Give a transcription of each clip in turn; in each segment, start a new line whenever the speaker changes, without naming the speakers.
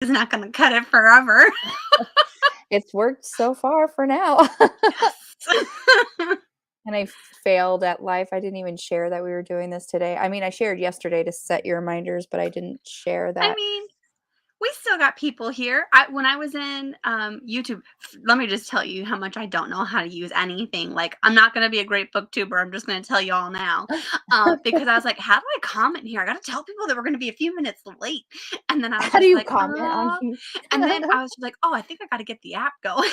is not gonna cut it forever.
It's worked so far for now.
Yes.
And I failed at life. I didn't even share that we were doing this today. I mean, I shared yesterday to set your reminders, but I didn't share
I
that.
mean, we still got people here. When I was in YouTube, let me just tell you how much I don't know how to use anything. Like, I'm not going to be a great booktuber. I'm just going to tell you all now, because I was like, how do I comment here? I got to tell people that we're going to be a few minutes late, and then I was
How do
just
you
like,
comment on you?
and then I was just like, oh, I think I got to get the app going.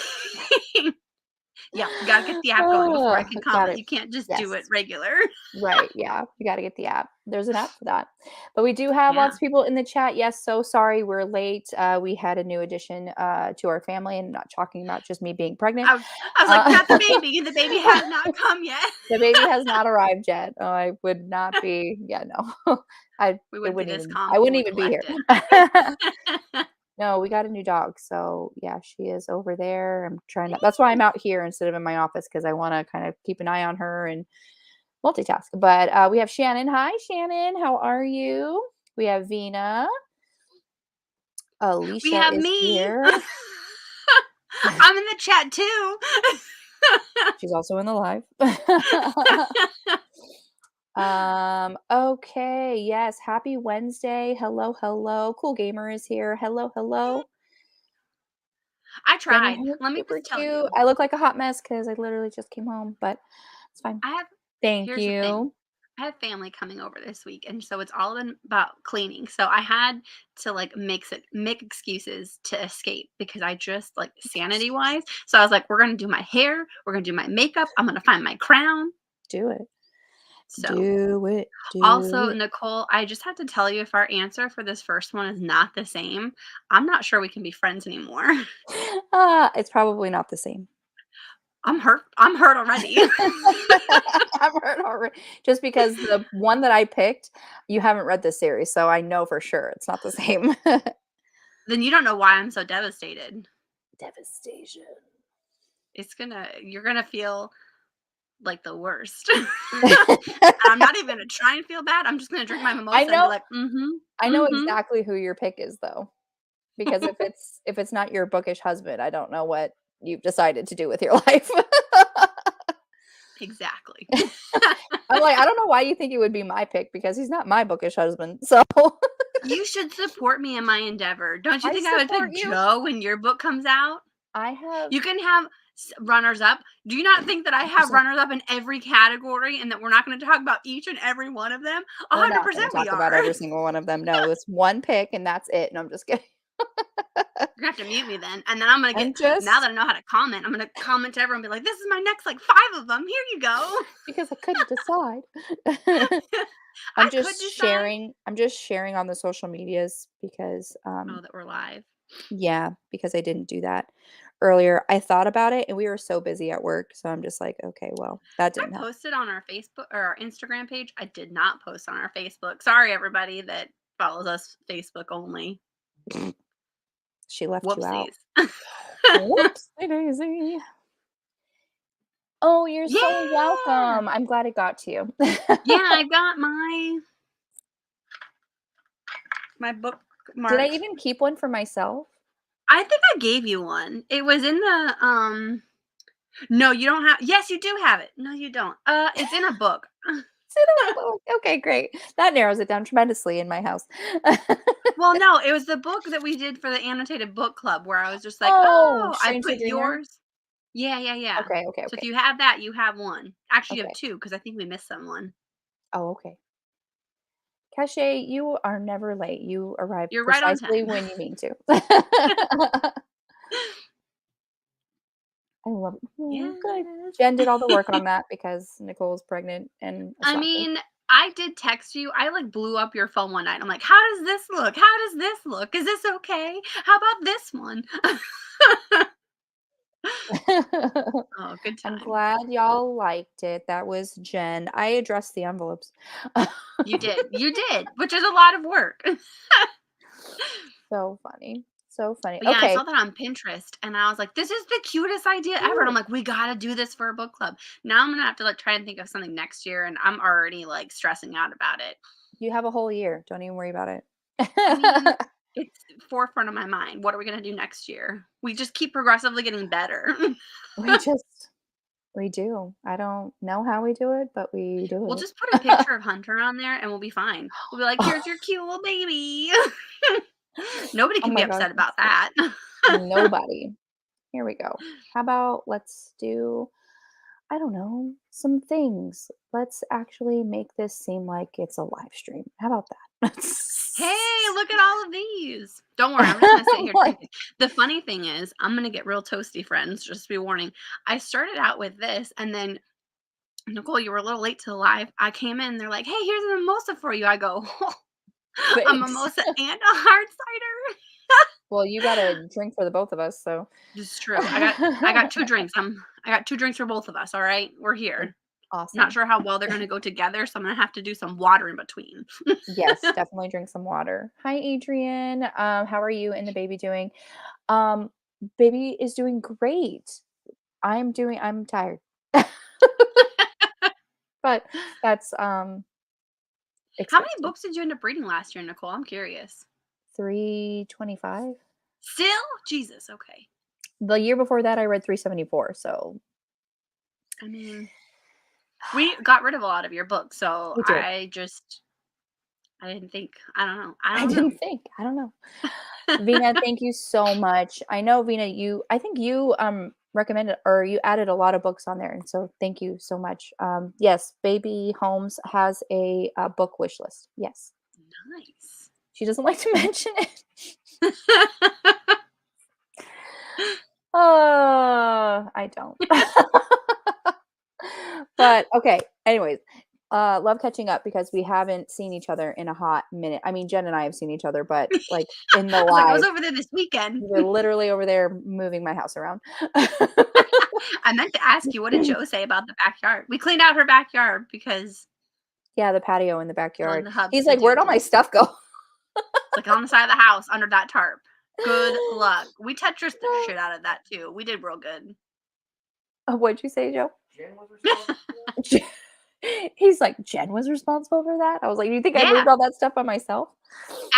Yeah, you got to get the app going before I
Oh,
can
got
comment.
it.
You can't just do it
Yes.
regular.
Right, yeah, you gotta get the app. There's an app for that. But we do have
Yeah.
lots of people in the chat. Yes, so sorry we're late. We had a new addition to our family, and not talking about just me being pregnant.
I was like,
Uh,
not the baby. The baby has not come yet.
the baby has not arrived yet. Oh, I would not be, yeah, no.
We wouldn't be this
I
calm
wouldn't
fully
even be here.
collected.
No, we got a new dog. So yeah, she is over there. I'm trying to, that's why I'm out here instead of in my office, because I want to kind of keep an eye on her and multitask. But we have Shannon. Hi, Shannon. How are you? We have Vina.
We
Alicia
have
is
me.
here.
I'm in the chat too.
She's also in the live. Okay. Yes. Happy Wednesday. Hello, hello. Cool Gamer is here. Hello, hello.
I
Jenny,
tried.
hey,
Let me
super
just tell
cute.
you.
I look like a hot mess because I literally just came home, but it's fine.
I have
Thank
Here's the thing.
you.
I have family coming over this week, and so it's all been about cleaning. So I had to like make excuses to escape because I just like sanity wise. So I was like, we're gonna do my hair, we're gonna do my makeup, I'm gonna find my crown.
Do it.
So
Do it. Do
also,
it.
Nicole, I just have to tell you if our answer for this first one is not the same, I'm not sure we can be friends anymore.
It's probably not the same.
I'm hurt. I'm hurt already.
I've heard already. Just because the one that I picked, you haven't read this series, so I know for sure it's not the same.
Then you don't know why I'm so devastated.
Devastation.
You're gonna feel like the worst. And I'm not even gonna try and feel bad. I'm just gonna drink my
I
mimosa and be
know
like,
I know
mm-hmm.
exactly who your pick is though. Because if it's not your bookish husband, I don't know what you've decided to do with your life.
Exactly.
I'm like, I don't know why you think it would be my pick because he's not my bookish husband. So
You should support me in my endeavor. Don't you
I
think I would
support
pick
you.
Joe when your book comes out?
I have
You can have runners up. Do you not think that I have
100%.
runners up in every category and that we're not going to talk about each and every one of them?
We're not gonna
100% we
talk about
are.
every single one of them. No, it's one pick and that's it. No, I'm just kidding.
You're gonna have to mute me then, and then I'm gonna
I'm
now
just
that I know how to comment, I'm gonna comment to everyone, and be like, "This is my next like 5 of them. Here you go."
because I couldn't decide.
I could decide.
I'm just sharing on the social medias because
Oh, that we're live.
yeah, because I didn't do that earlier. I thought about it and we were so busy at work, so I'm just like, okay, well, that
I
didn't happen.
posted on our Facebook or our Instagram page. I did not post on our Facebook. Sorry, everybody that follows us Facebook only.
She left you out.
Whoopsies.
Whoopsie daisy. Oh, you're so
Yeah.
welcome. I'm glad it got to you.
Yeah, I got my
Did I
bookmarked.
even keep one for myself?
I think I gave you one. It was in the. No, you don't have. Yes, you do have it. No, you don't. It's in a book.
Okay, great. That narrows it down tremendously in my house.
Well, no, it was the book that we did for the annotated book club where I was just like,
Oh,
"Oh, I
Strange New
put
Dreamer?
yours." Yeah, yeah, yeah.
Okay, okay,
So if
okay,
you have that, you have one. Actually, you have
okay.
2 because I think we missed someone.
Oh, okay. Cache, you are never late. You arrive
You're right on
precisely
time.
when you mean to. I love it. Oh, good.
Yes.
Jen did all the work on that because Nicole's pregnant and a
I
stalker.
mean, I did text you. I, like, blew up your phone one night. I'm like, "How does this look? How does this look? Is this okay? How about this one?" Oh, good
I'm
times.
glad y'all liked it. That was Jen. I addressed the envelopes.
You did, which is a lot of work.
So funny. So funny.
But yeah, I
Okay.
saw that on Pinterest and I was like, "This is the cutest idea ever." And I'm
Cute.
like, "We gotta do this for a book club." Now I'm gonna have to like try and think of something next year, and I'm already like stressing out about it.
You have a whole year. Don't even worry about
I mean,
it.
It's forefront of my mind. What are we gonna do next year? We just keep progressively getting better.
We just we do. I don't know how we do it, but we
We'll
do
just put a picture of Hunter on there and we'll be fine. We'll be like,
it.
"Here's your cute little baby." Nobody
Oh
can be
my gosh,
upset
that's
about
so
that.
nobody. Here we go. How about let's do, I don't know, some things. Let's actually make this seem like it's a live stream. How about that?
Hey, look at all of these. Don't worry, I'm just gonna sit here
Like,
drinking. The funny thing is, I'm gonna get real toasty, friends, just be warning. I started out with this, and then Nicole, you were a little late to the live. I came in, they're like, "Hey, here's a mimosa for you." I go, "A
thanks.
mimosa and a hard cider?"
Well, you got a drink for the both of us, so
This is true. I got 2 drinks. I got 2 drinks for both of us, all right? We're here. Not
awesome.
sure how well they're gonna go together, so I'm gonna have to do some water in between.
Yes, definitely drink some water. Hi, Adrian. How are you and the baby doing? Um, Baby is doing great. I'm tired. But that's
How many
expected.
books did you end up reading last year, Nicole? I'm curious.
325.
Still? Jesus, okay.
The year before that I read 374, so
I mean, we got rid of a lot of your books, so
we did.
I didn't think I
I
don't know.
didn't think. I don't know. Vina, thank you so much. I know Vina, I think you recommended or you added a lot of books on there, and so thank you so much. Yes, Baby Holmes has a book wish list. Yes.
Nice.
She doesn't like to mention it. I don't. But okay, anyways, love catching up because we haven't seen each other in a hot minute. I mean, Jen and I have seen each other, but like in the
I was like, "I was
live,
over there this weekend."
we were literally over there moving my house around.
I meant to ask you, what did Joe say about the backyard? We cleaned out her backyard because
Yeah, the patio in the
well,
backyard.
the hubs
He's
to
like, "Where'd all
do.
my stuff go?"
It's like on the side of the house under that tarp. Good luck. We Tetris the shit out of that too. We did real good.
What'd you say, Joe? Je He's like, "Jen was responsible for that?" I was like, "You think I
Yeah.
moved all that stuff by myself?"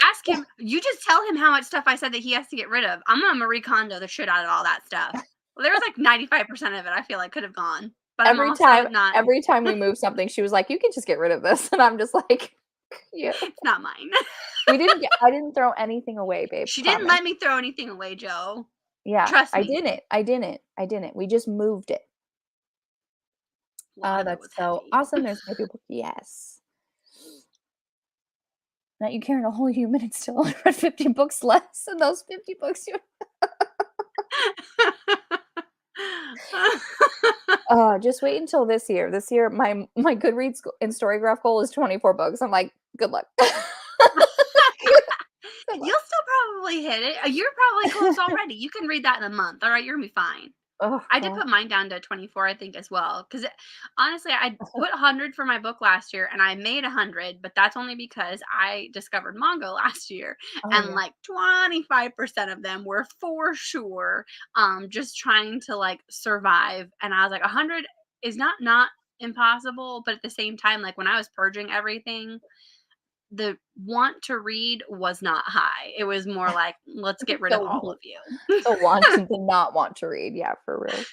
Ask him. You just tell him how much stuff I said that he has to get rid of. I'm gonna Marie Kondo the shit out of all that stuff. Well, there was like 95% of it I feel like could have gone, but I'm
Every
also
time
not.
every time we move something, she was like, "You can just get rid of this." And I'm just like, "Yeah."
It's not mine.
I didn't throw anything away, babe,
She didn't
promise.
let me throw anything away, Joe.
Yeah,
Trust
I
me.
didn't, I didn't, I didn't. We just moved it.
A lot
Oh,
of it
that's
was
so
heavy.
awesome. There's baby book. Yes. Not you carrying a whole human and still only read 50 books less, and those 50 books you just wait until this year. This year, my Goodreads and Storygraph goal is 24 books. I'm like, "Good luck." Good luck.
You'll still probably hit it. You're probably close already. You can read that in a month. All right, you're gonna be fine.
Oh
I did
god.
put mine down to 24, I think, as well. Because honestly, I put 100 for my book last year and I made 100, but that's only because I discovered manga last year.
Oh,
And
yeah.
like 25% of them were for sure just trying to like survive. And I was like, 100 is not impossible, but at the same time, like when I was purging everything, the want to read was not high. It was more like, let's get rid of all
The
of you.
the want to not want to read, yeah, for real.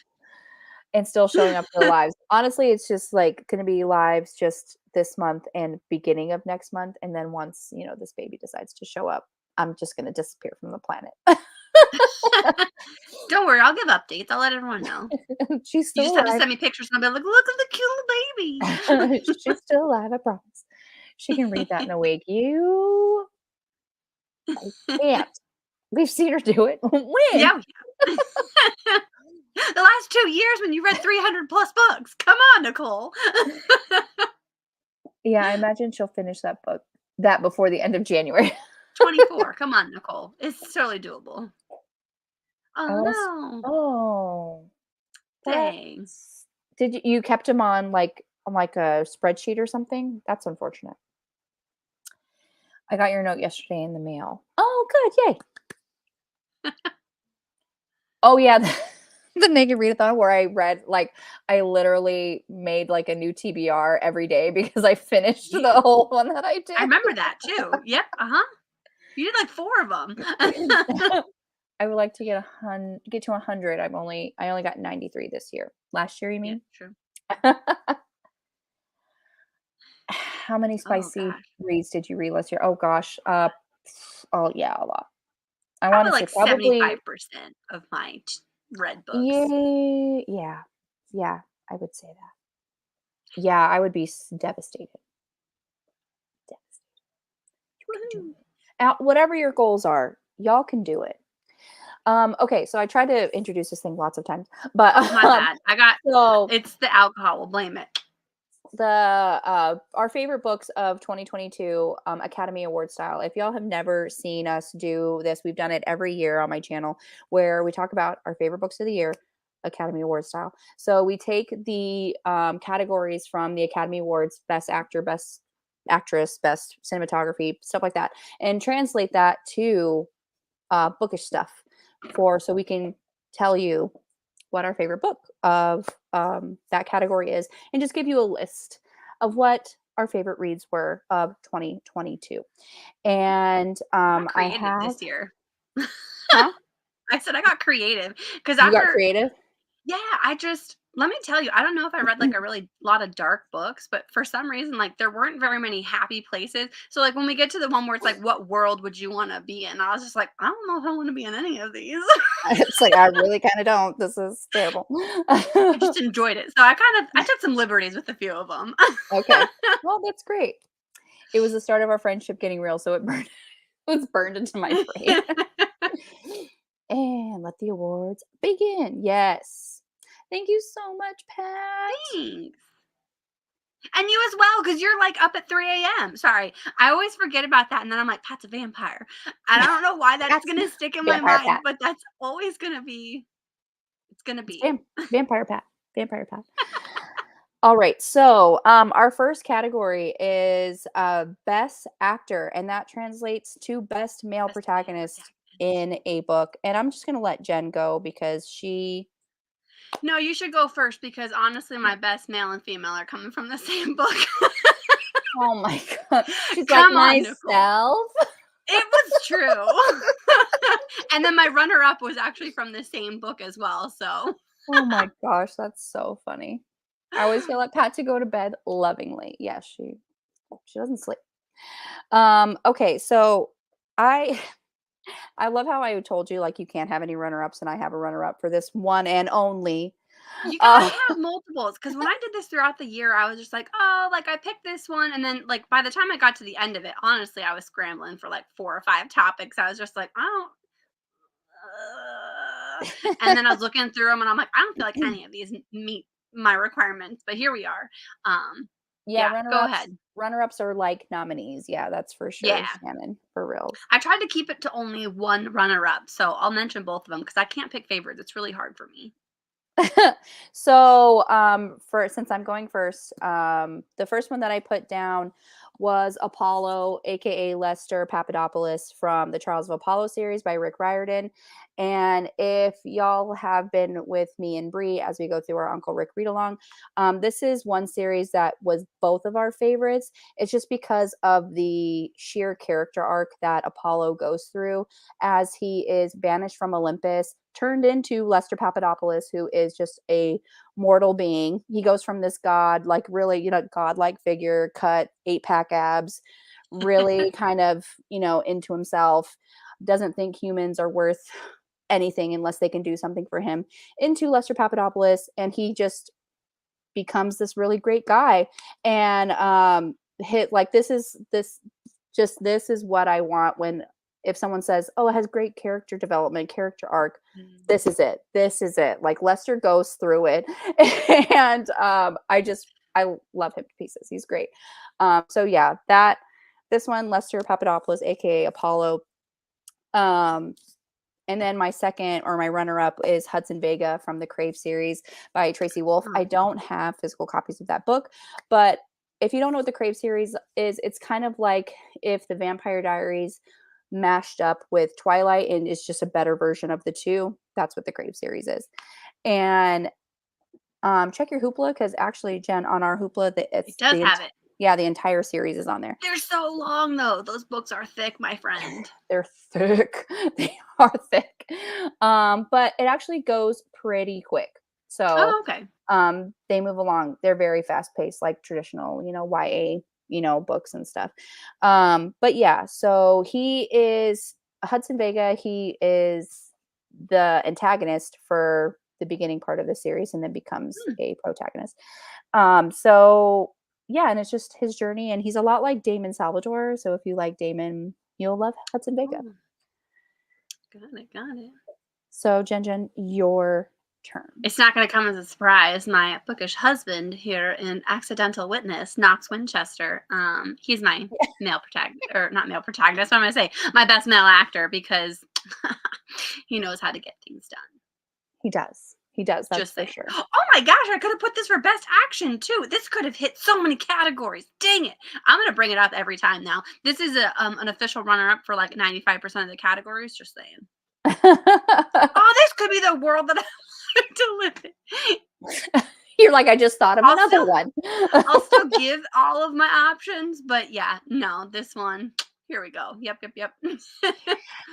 And still showing up for lives. Honestly, it's just, like, gonna be lives just this month and beginning of next month, and then once, this baby decides to show up, I'm just gonna disappear from the planet.
Don't worry, I'll give updates. I'll let everyone know.
She's
You
still
just have to
alive.
send me pictures and I'll be like, "Look at the cute little baby."
She's still alive, I promise. She can read that in a week. You I can't. We've seen her do it. When?
Yeah, yeah. The last 2 years when you read 300 plus books. Come on, Nicole.
Yeah, I imagine she'll finish that before the end of January.
24. Come on, Nicole. It's totally doable. Oh,
Almost
no.
oh,
Dang.
that's did you kept him on, like a spreadsheet or something? That's unfortunate. I got your note yesterday in the mail. Oh, good, yay. Oh, yeah, the Naked Readathon where I literally made, like, a new TBR every day because I finished
Yeah,
the whole one that I
I
did.
remember that too. Yep, uh-huh. You did like 4 of them.
I would like to get to 100. I only got 93 this year. Last year, you
Yeah,
mean?
true.
How many
Oh
spicy
gosh.
reads did you read last year? Oh gosh. Oh yeah, a lot. I want
Probably
to say
like
probably
75% of my read books.
yeah, yeah. Yeah, I would say that. Yeah, I would be devastated. Devastated. You can do
Woohoo.
it. Whatever your goals are, y'all can do it. Okay, so I tried to introduce this thing lots of times, but
Oh, my bad.
so
It's the alcohol. We'll blame it.
our favorite books of 2022 Academy Award style. If y'all have never seen us do this, we've done it every year on my channel where we talk about our favorite books of the year, Academy Award style. So we take the categories from the Academy Awards: Best Actor, Best Actress, Best Cinematography, stuff like that, and translate that to bookish stuff so we can tell you what our favorite book of that category is and just give you a list of what our favorite reads were of 2022. And
I got
I
creative
have,
this year.
huh?
I said I got creative because
You got
after
creative?
yeah, let me tell you, I don't know if I read like a really lot of dark books, but for some reason, like there weren't very many happy places. So like when we get to the one where it's like, what world would you want to be in? I was just like, I don't know if I want to be in any of these.
It's like, I really kind of don't. This is terrible.
I just enjoyed it. So I took some liberties with a few of them.
Okay. Well, that's great. It was the start of our friendship getting real, so it was burned into my brain. And let the awards begin. Yes. Thank you so much, Pat.
Thanks. And you as well, because you're like up at 3 a.m. Sorry. I always forget about that. And then I'm like, Pat's a vampire. And I don't know why that's
That's
gonna stick in my
Vampire
mind,
Pat.
but that's always gonna be it's gonna
It's
be.
Vampire Pat. Vampire Pat. All right. So, our first category is best actor, and that translates to best male
Best male
protagonist
protagonist.
in a book. And I'm just gonna let Jen go because
No, you should go first because honestly, my best male and female are coming from the same book.
oh my god, she's like
Come on, Nicole.
myself.
It was true. And then my runner up was actually from the same book as well. So
Oh my gosh, that's so funny. I always yell at Pat to go to bed lovingly. Yes, she doesn't sleep. Okay, so I I love how I told you like you can't have any runner-ups and I have a runner-up for this one and only.
you
Uh,
gotta have multiples because when I did this throughout the year, I was just like, oh, like I picked this one. And then, like, by the time I got to the end of it, honestly, I was scrambling for like 4 or 5 topics. I was just like, I don't, and then I was looking through them and I'm like, I don't feel like any of these meet my requirements, but here we are.
yeah,
Yeah, go
runner-ups
ahead.
runner-ups are like nominees. Yeah, that's for
Yeah.
sure, Shannon, for reals.
I tried to keep it to only one runner up, so I'll mention both of them because I can't pick favorites. It's really hard for me.
So, for since I'm going first, the first one that I put down was Apollo, aka Lester Papadopoulos from the Trials of Apollo series by Rick Riordan. And if y'all have been with me and Bree as we go through our Uncle Rick read along, this is one series that was both of our favorites. It's just because of the sheer character arc that Apollo goes through as he is banished from Olympus, turned into Lester Papadopoulos, who is just a mortal being. He goes from this god, like really, godlike figure, cut 8-pack abs, really kind of, into himself, doesn't think humans are worth anything unless they can do something for him, into Lester Papadopoulos, and he just becomes this really great guy. And hit like this is what I want when if someone says, "Oh, it has great character development, character arc."
Mm.
This is it. This is it. Like Lester goes through it, and I love him to pieces. He's great. So yeah, this one, Lester Papadopoulos, aka Apollo. And then my second or my runner up is Hudson Vega from the Crave series by Tracy Wolff.
Huh.
I don't have physical copies of that book, but if you don't know what the Crave series is, it's kind of like if the Vampire Diaries mashed up with Twilight and it's just a better version of the two. That's what the Crave series is. And check your Hoopla because actually, Jen, on our Hoopla,
It does have it.
Yeah, the entire series is on there.
They're so long though. Those books are thick, my friend.
They're thick. They are thick. But it actually goes pretty quick. So,
Oh, okay.
they move along. They're very fast paced, like traditional, YA, books and stuff. But yeah, so he is Hudson Vega. He is the antagonist for the beginning part of the series and then becomes
Hmm.
a protagonist. So yeah, and it's just his journey, and he's a lot like Damon Salvatore. So if you like Damon, you'll love Hudson Vega.
Oh, got it, got it.
So Jen, your turn.
It's not going to come as a surprise. My bookish husband here in Accidental Witness, Knox Winchester. He's my male protagonist, or not male protagonist. What am I say? My best male actor because he knows how to get things done.
He does. He does. That's
Just
for
saying.
sure.
Oh my gosh, I could have put this for best action too. This could have hit so many categories. Dang it. I'm going to bring it up every time now. This is an official runner up for like 95% of the categories. Just saying. Oh, this could be the world that I like to live in.
You're like, I just thought of another one.
I'll still give all of my options, but yeah, no, this one. Here we go. Yep.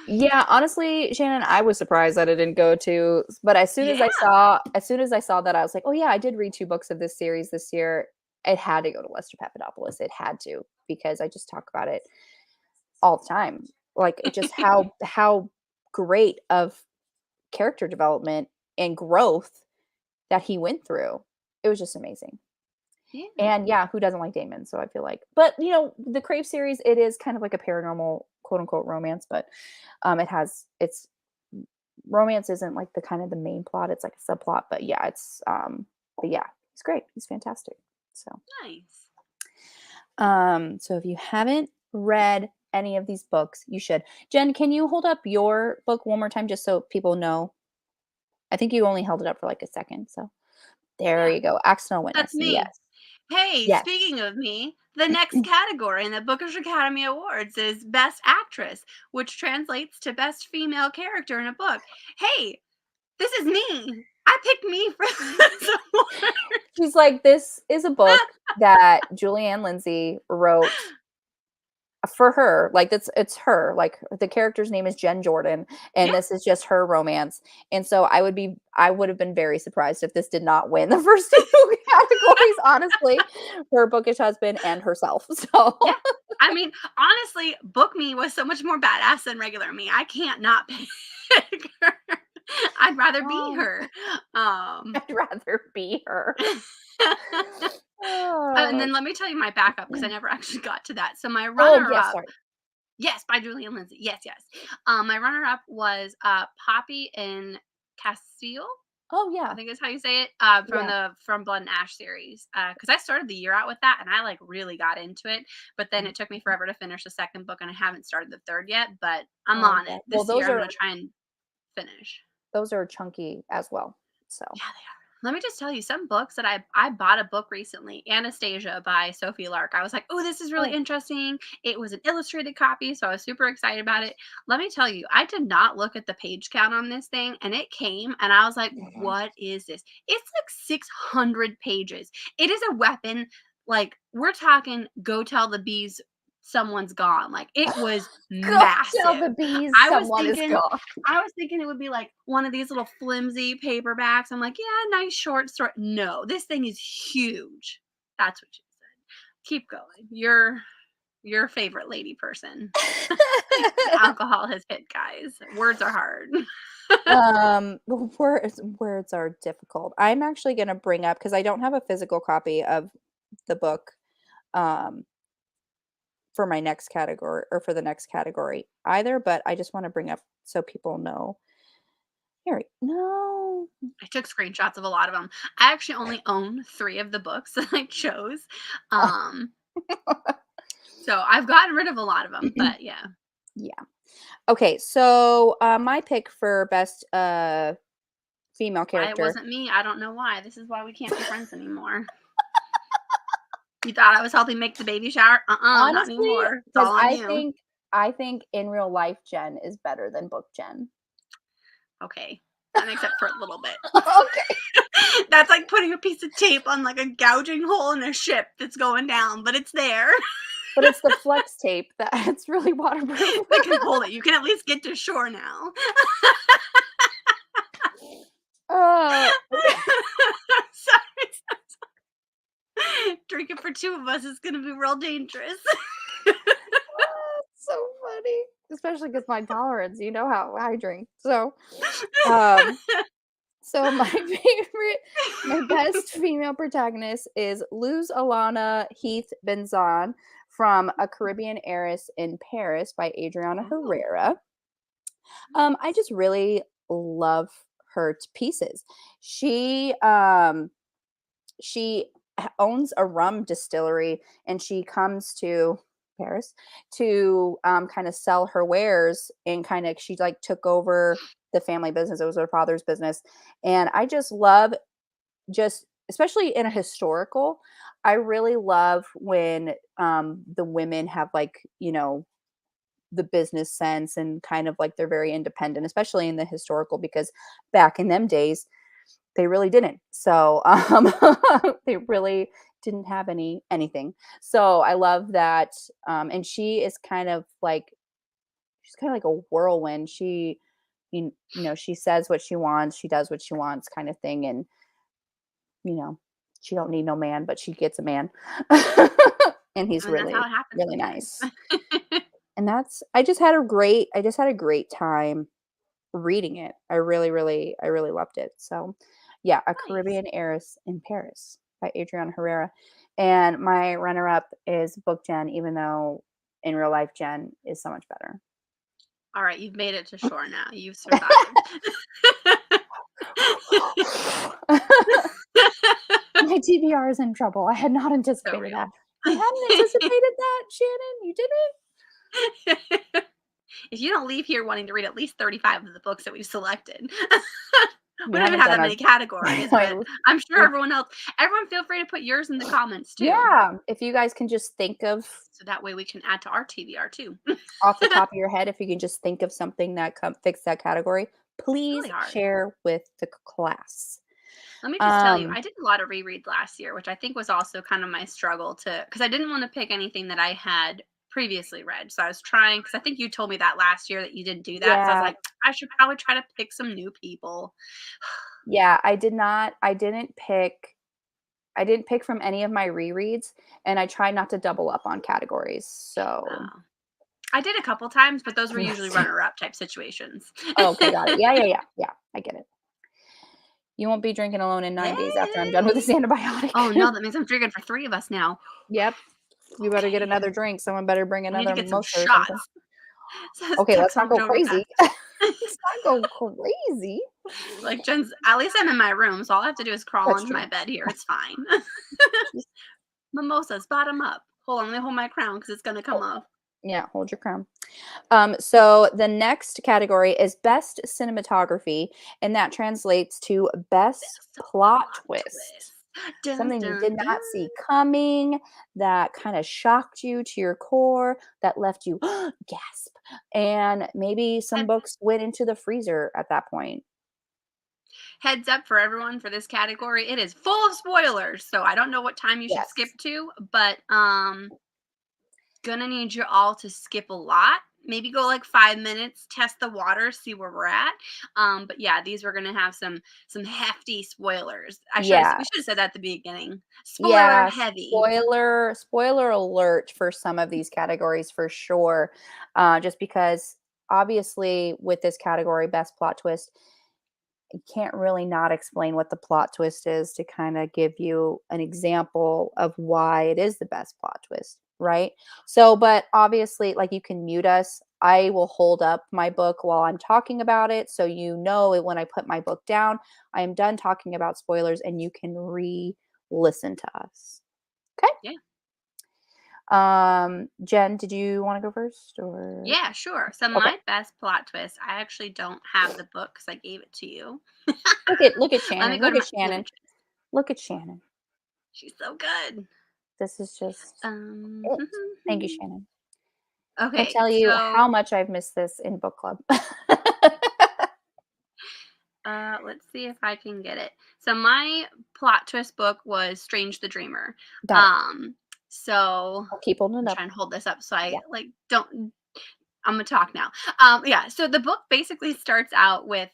Yeah, honestly, Shannon, I was surprised that it didn't go to, but as soon as
Yeah.
I saw that, I was like, oh yeah, I did read 2 books of this series this year. It had to go to Lester Papadopoulos. It had to, because I just talk about it all the time. Like, it just how great of character development and growth that he went through. It was just amazing.
Yeah.
And yeah, who doesn't like Damon? So I feel like, but the Crave series, it is kind of like a paranormal quote unquote romance, but it's romance isn't like the kind of the main plot. It's like a subplot, but yeah, but yeah, he's great. He's fantastic. So,
Nice.
so if you haven't read any of these books, you should. Jen, can you hold up your book one more time just so people know? I think you only held it up for like a second. So there
Yeah,
you go. Accidental
that's
Witness.
me.
Yes.
Hey,
Yes.
speaking of me, the next category in the Bookish Academy Awards is Best Actress, which translates to Best Female Character in a Book. Hey, this is me. I picked me for this award.
She's like, this is a book that Julianne Lindsay wrote for her. Like, it's her. Like, the character's name is Jen Jordan, and
Yeah.
this is just her romance. And so I would have been very surprised if this did not win the first 2 categories, honestly, for Bookish husband and herself. So
Yeah. I mean, honestly, Book Me was so much more badass than regular me. I can't not pick her. I'd rather be her.
I'd rather be her.
And
Oh,
then let me tell you my backup because I never actually got to that. So my
oh yes,
runner-up,
sorry.
yes, by Julian Lindsay. Yes. My runner-up was Poppy in Castile.
Oh
I
yeah,
think is how you say it. From
yeah.
the From Blood and Ash series. Because I started the year out with that and I like really got into it. But then it took me forever to finish the second book and I haven't started the third yet. But I'm
Oh
on
yeah.
it.
Well,
This year I'm gonna try and finish.
those are chunky as well. So.
Yeah, they are. Let me just tell you some books that I bought a book recently, Anastasia by Sophie Lark. I was like, "Oh, this is really
Oh.
interesting." It was an illustrated copy, so I was super excited about it. Let me tell you, I did not look at the page count on this thing, and it came, and I was like, "What is this?" It's like 600 pages. It is a weapon. Like, we're talking go tell the bees someone's gone. Like, it was
Go tell
massive.
the bees
I was
someone is
thinking
gone.
I was thinking it would be like one of these little flimsy paperbacks. I'm like, yeah, nice short story. No, this thing is huge. That's what she said. Keep going. Your favorite lady person. The alcohol has hit, guys. Words are hard.
Words are difficult. I'm actually gonna bring up because I don't have a physical copy of the book um for my next category or for the next category either, but I just want to bring up so people know. Here, no.
I took screenshots of a lot of them. I actually only own 3 of the books that I chose.
Oh.
So I've gotten rid of a lot of them, but yeah.
Yeah. Okay, so my pick for best female
Why it
character.
wasn't me, I don't know why. This is why we can't be friends anymore. You thought I was helping make the baby shower? Not
Honestly,
anymore. It's
because
all on you.
I think in real life Jen is better than book Jen.
Okay. except for a little bit.
Okay.
That's like putting a piece of tape on like a gouging hole in a ship that's going down, but it's there.
But it's the flex tape that it's really waterproof.
That can hold it. You can at least get to shore now.
Oh,
Sorry. Drinking for two of us is gonna be real dangerous.
so funny. Especially because my tolerance, you know how I drink. Um, so my best female protagonist is Luz Alana Heath Benzon from A Caribbean Heiress in Paris by Adriana
Oh,
Herrera. I just really love her to pieces. She owns a rum distillery, and she comes to Paris to kind of sell her wares, and kind of she like took over the family business. It was her father's business, and I just love, just especially in a historical, I really love when the women have, like, the business sense, and kind of like they're very independent, especially in the historical, because back in them days they really didn't. So they really didn't have anything. So I love that. And she is kind of like, she's kind of like a whirlwind. She says what she wants, she does what she wants, kind of thing. And you know, she don't need no man, but she gets a man. And he's
I mean, that's how
really,
it happens
really
sometimes.
nice. And I just had a great time reading it. I really loved it. So, yeah, A
Nice.
Caribbean Heiress in Paris by Adriana Herrera. And my runner-up is Book Jen, even though in real life Jen is so much better.
All right, you've made it to shore now. You've survived.
My TBR is in trouble. I had not
So
anticipated that.
real.
You hadn't anticipated that, Shannon? You didn't?
If you don't leave here wanting to read at least 35 of the books that we've selected.
We
We don't even
haven't
have
done
that
our
many categories,
I
but I'm sure
we
everyone feel free to put yours in the comments too.
yeah, if you guys can just think of,
So that way we can add to our TBR too.
off the top of your head, if you can just think of something that fits that category,
Really
please
hard.
share with the class.
Let me just tell you,
Um,
I did a lot of rereads last year, which I think was also kind of my struggle to, because I didn't want to pick anything that I had previously read. So I was trying, because I think you told me that last year that you didn't do that. So I was
yeah,
like, I should probably try to pick some new people.
yeah, I didn't pick from any of my rereads, and I try not to double up on categories. So
I did a couple times, but those were usually
Bless you.
runner up type situations.
Okay, got it. Yeah, yeah, yeah, yeah. I get it. You won't be drinking alone in 9 days after I'm done with this
Hey! Oh
antibiotic.
no, that means I'm drinking for three of us now.
Yep. You better get
Okay.
another drink. Someone better bring
We need to
another
get some
mimosa or something.
shots. So
Okay,
tuck
let's not
some
go
Joe
crazy.
fast.
Let's not go crazy.
Like Jen's, at least I'm in my room, so all I have to do is crawl
That's
onto
true.
my bed here. It's fine.
Just
Mimosas, bottom up. Hold on, let me hold my crown because it's gonna come
hold,
off.
yeah, hold your crown. So the next category is best cinematography, and that translates to best
There's a
plot
plot
twist.
twist. Dun
Something you
dun
did
dun.
not see coming, that kind of shocked you to your core, that left you gasp. And maybe some
Head,
books went into the freezer at that point.
heads up for everyone for this category. It is full of spoilers, so I don't know what time you should skip
Yes.
to, but gonna need you all to skip a lot. Maybe go like 5 minutes, test the water, see where we're at. But yeah, these were gonna have some hefty spoilers.
Yeah.
We should have said that at the beginning. Spoiler
Yeah,
heavy.
spoiler alert for some of these categories for sure. Just because obviously with this category, best plot twist, you can't really not explain what the plot twist is to kind of give you an example of why it is the best plot twist, right? So, but obviously, like, you can mute us. I will hold up my book while I'm talking about it. So, when I put my book down, I am done talking about spoilers and you can listen to us. Okay.
Yeah.
Jen, did you want to go first or?
Yeah, sure. So
Okay.
my best plot twist, I actually don't have the book because I gave it to you.
Look at
Let me
Shannon.
go
Look
to
at
my
Shannon.
images.
Look at Shannon.
She's so good.
This is just
Um,
it. Thank you, Shannon. Can't
okay,
tell you
so
how much I've missed this in book club.
Let's see if I can get it. So my plot twist book was Strange the Dreamer.
Got it.
Um, so
I'll keep holding
I'm
it up.
trying to hold this up so
Yeah.
I like don't I'm gonna talk now. Yeah, so the book basically starts out with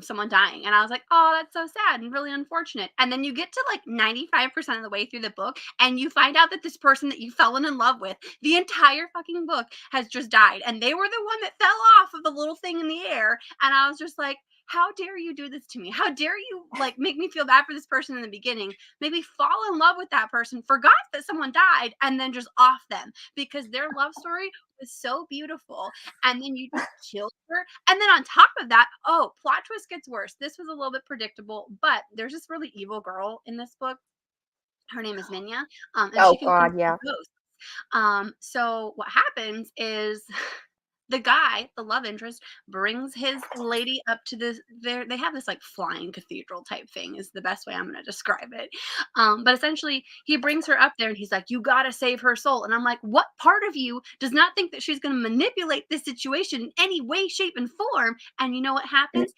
someone dying, and I was like, oh, that's so sad and really unfortunate. And then you get to like 95% of the way through the book, and you find out that this person that you fell in love with the entire fucking book has just died, and they were the one that fell off of the little thing in the air. And I was just like, how dare you do this to me? How dare you like make me feel bad for this person in the beginning, make me fall in love with that person, forgot that someone died, and then just off them because their love story was so beautiful, and then you just killed her. And then on top of that, oh, plot twist gets worse. This was a little bit predictable, but there's this really evil girl in this book. Her name is Minya, and she
Oh
can
God,
control
yeah.
ghosts. So what happens is the guy, the love interest, brings his lady up to this. They have this like flying cathedral type thing is the best way I'm going to describe it. But essentially, he brings her up there and he's like, "You got to save her soul." And I'm like, "What part of you does not think that she's going to manipulate this situation in any way, shape, and form?" And you know what happens?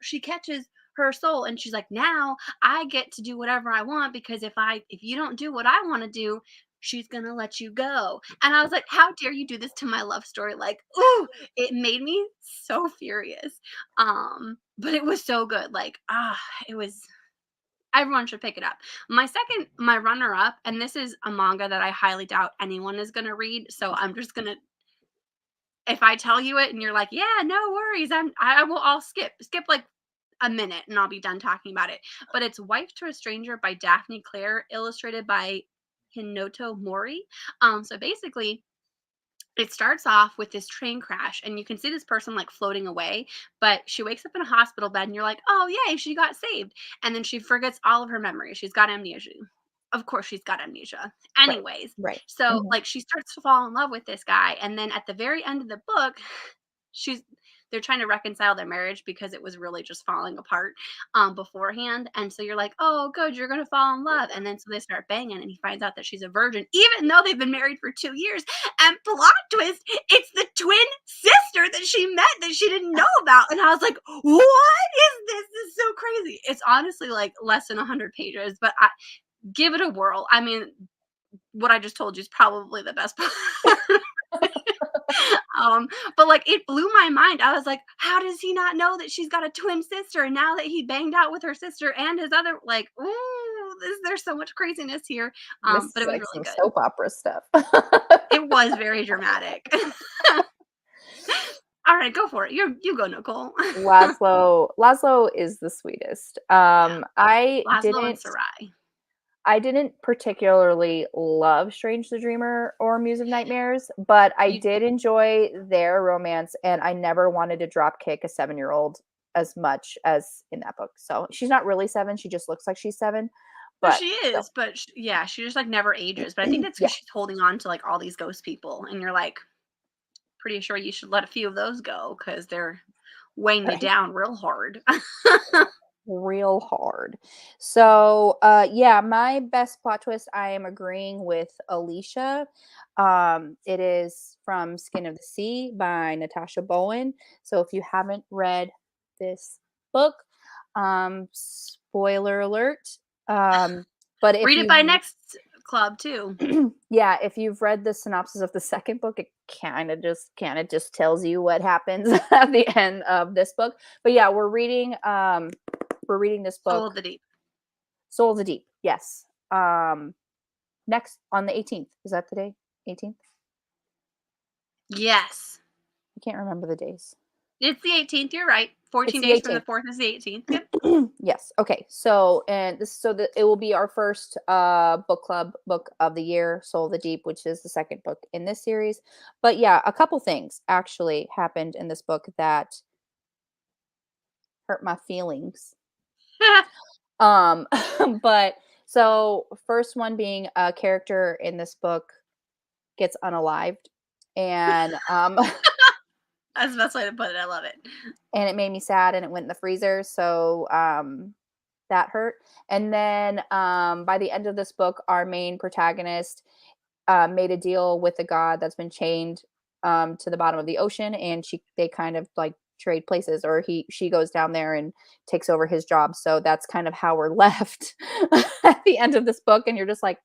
She catches her soul, and she's like, "Now I get to do whatever I want because if you don't do what I want to do, she's gonna let you go." And I was like, how dare you do this to my love story? Like, ooh, it made me so furious. But it was so good. Like, it was everyone should pick it up. My runner up, and this is a manga that I highly doubt anyone is gonna read. So I'm just gonna if I tell you it and you're like, yeah, no worries, I'll skip like a minute and I'll be done talking about it. But it's Wife to a Stranger by Daphne Clare, illustrated by Hinoto Mori. So basically, it starts off with this train crash, and you can see this person like floating away, but she wakes up in a hospital bed, and you're like, oh, yay, she got saved. And then she forgets all of her memories. She's got amnesia. Of course, she's got amnesia.
Right.
Anyways,
Right.
so
Mhm.
like she starts to fall in love with this guy, and then at the very end of the book, she's they're trying to reconcile their marriage because it was really just falling apart beforehand. And so you're like, oh, good, you're gonna fall in love. And then so they start banging, and he finds out that she's a virgin, even though they've been married for 2 years. And plot twist, it's the twin sister that she met that she didn't know about. And I was like, what is this? This is so crazy. It's honestly like less than 100 pages, but give it a whirl. I mean, what I just told you is probably the best part. But like it blew my mind. I was like, how does he not know that she's got a twin sister? And now that he banged out with her sister and his other, like, ooh, there's so much craziness here.
This
But
is
it was
like
really
some
good.
soap opera stuff.
It was very dramatic. All right, go for it. You go, Nicole.
Laszlo is the sweetest.
Yeah, Laszlo and Sarai.
I didn't particularly love Strange the Dreamer or Muse of Nightmares, but I
You
did enjoy their romance, and I never wanted to drop kick a 7-year-old as much as in that book. So she's not really 7; she just looks like she's 7,
No,
but
she
still.
is, but yeah, she just like never ages. But I think that's
Yeah,
because she's holding on to like all these ghost people, and you're like pretty sure you should let a few of those go because they're weighing you
right.
down real hard.
Real hard. So, yeah, my best plot twist, I am agreeing with Alicia. It is from Skin of the Sea by Natasha Bowen. So if you haven't read this book, spoiler alert. But if
Read it by
you've
next club too.
yeah, if you've read the synopsis of the second book, it kind of just tells you what happens at the end of this book. But yeah, we're reading this
Soul
book,
of the Deep.
Soul of the Deep. Yes. Next on the 18th. Is that the day? 18th?
Yes.
I can't remember the days.
It's the 18th. You're right.
It's
14
the
days from the
18th.
4th is the 18th. Yep.
Yes. Okay. So it will be our first book club book of the year, Soul of the Deep, which is the second book in this series. But yeah, a couple things actually happened in this book that hurt my feelings. Um, but so first one being a character in this book gets unalived, and
That's the best way to put it. I love it.
and it made me sad, and it went in the freezer. So that hurt. And then by the end of this book, our main protagonist made a deal with a god that's been chained to the bottom of the ocean, and they kind of like trade places, or she goes down there and takes over his job. So that's kind of how we're left at the end of this book, and you're just like,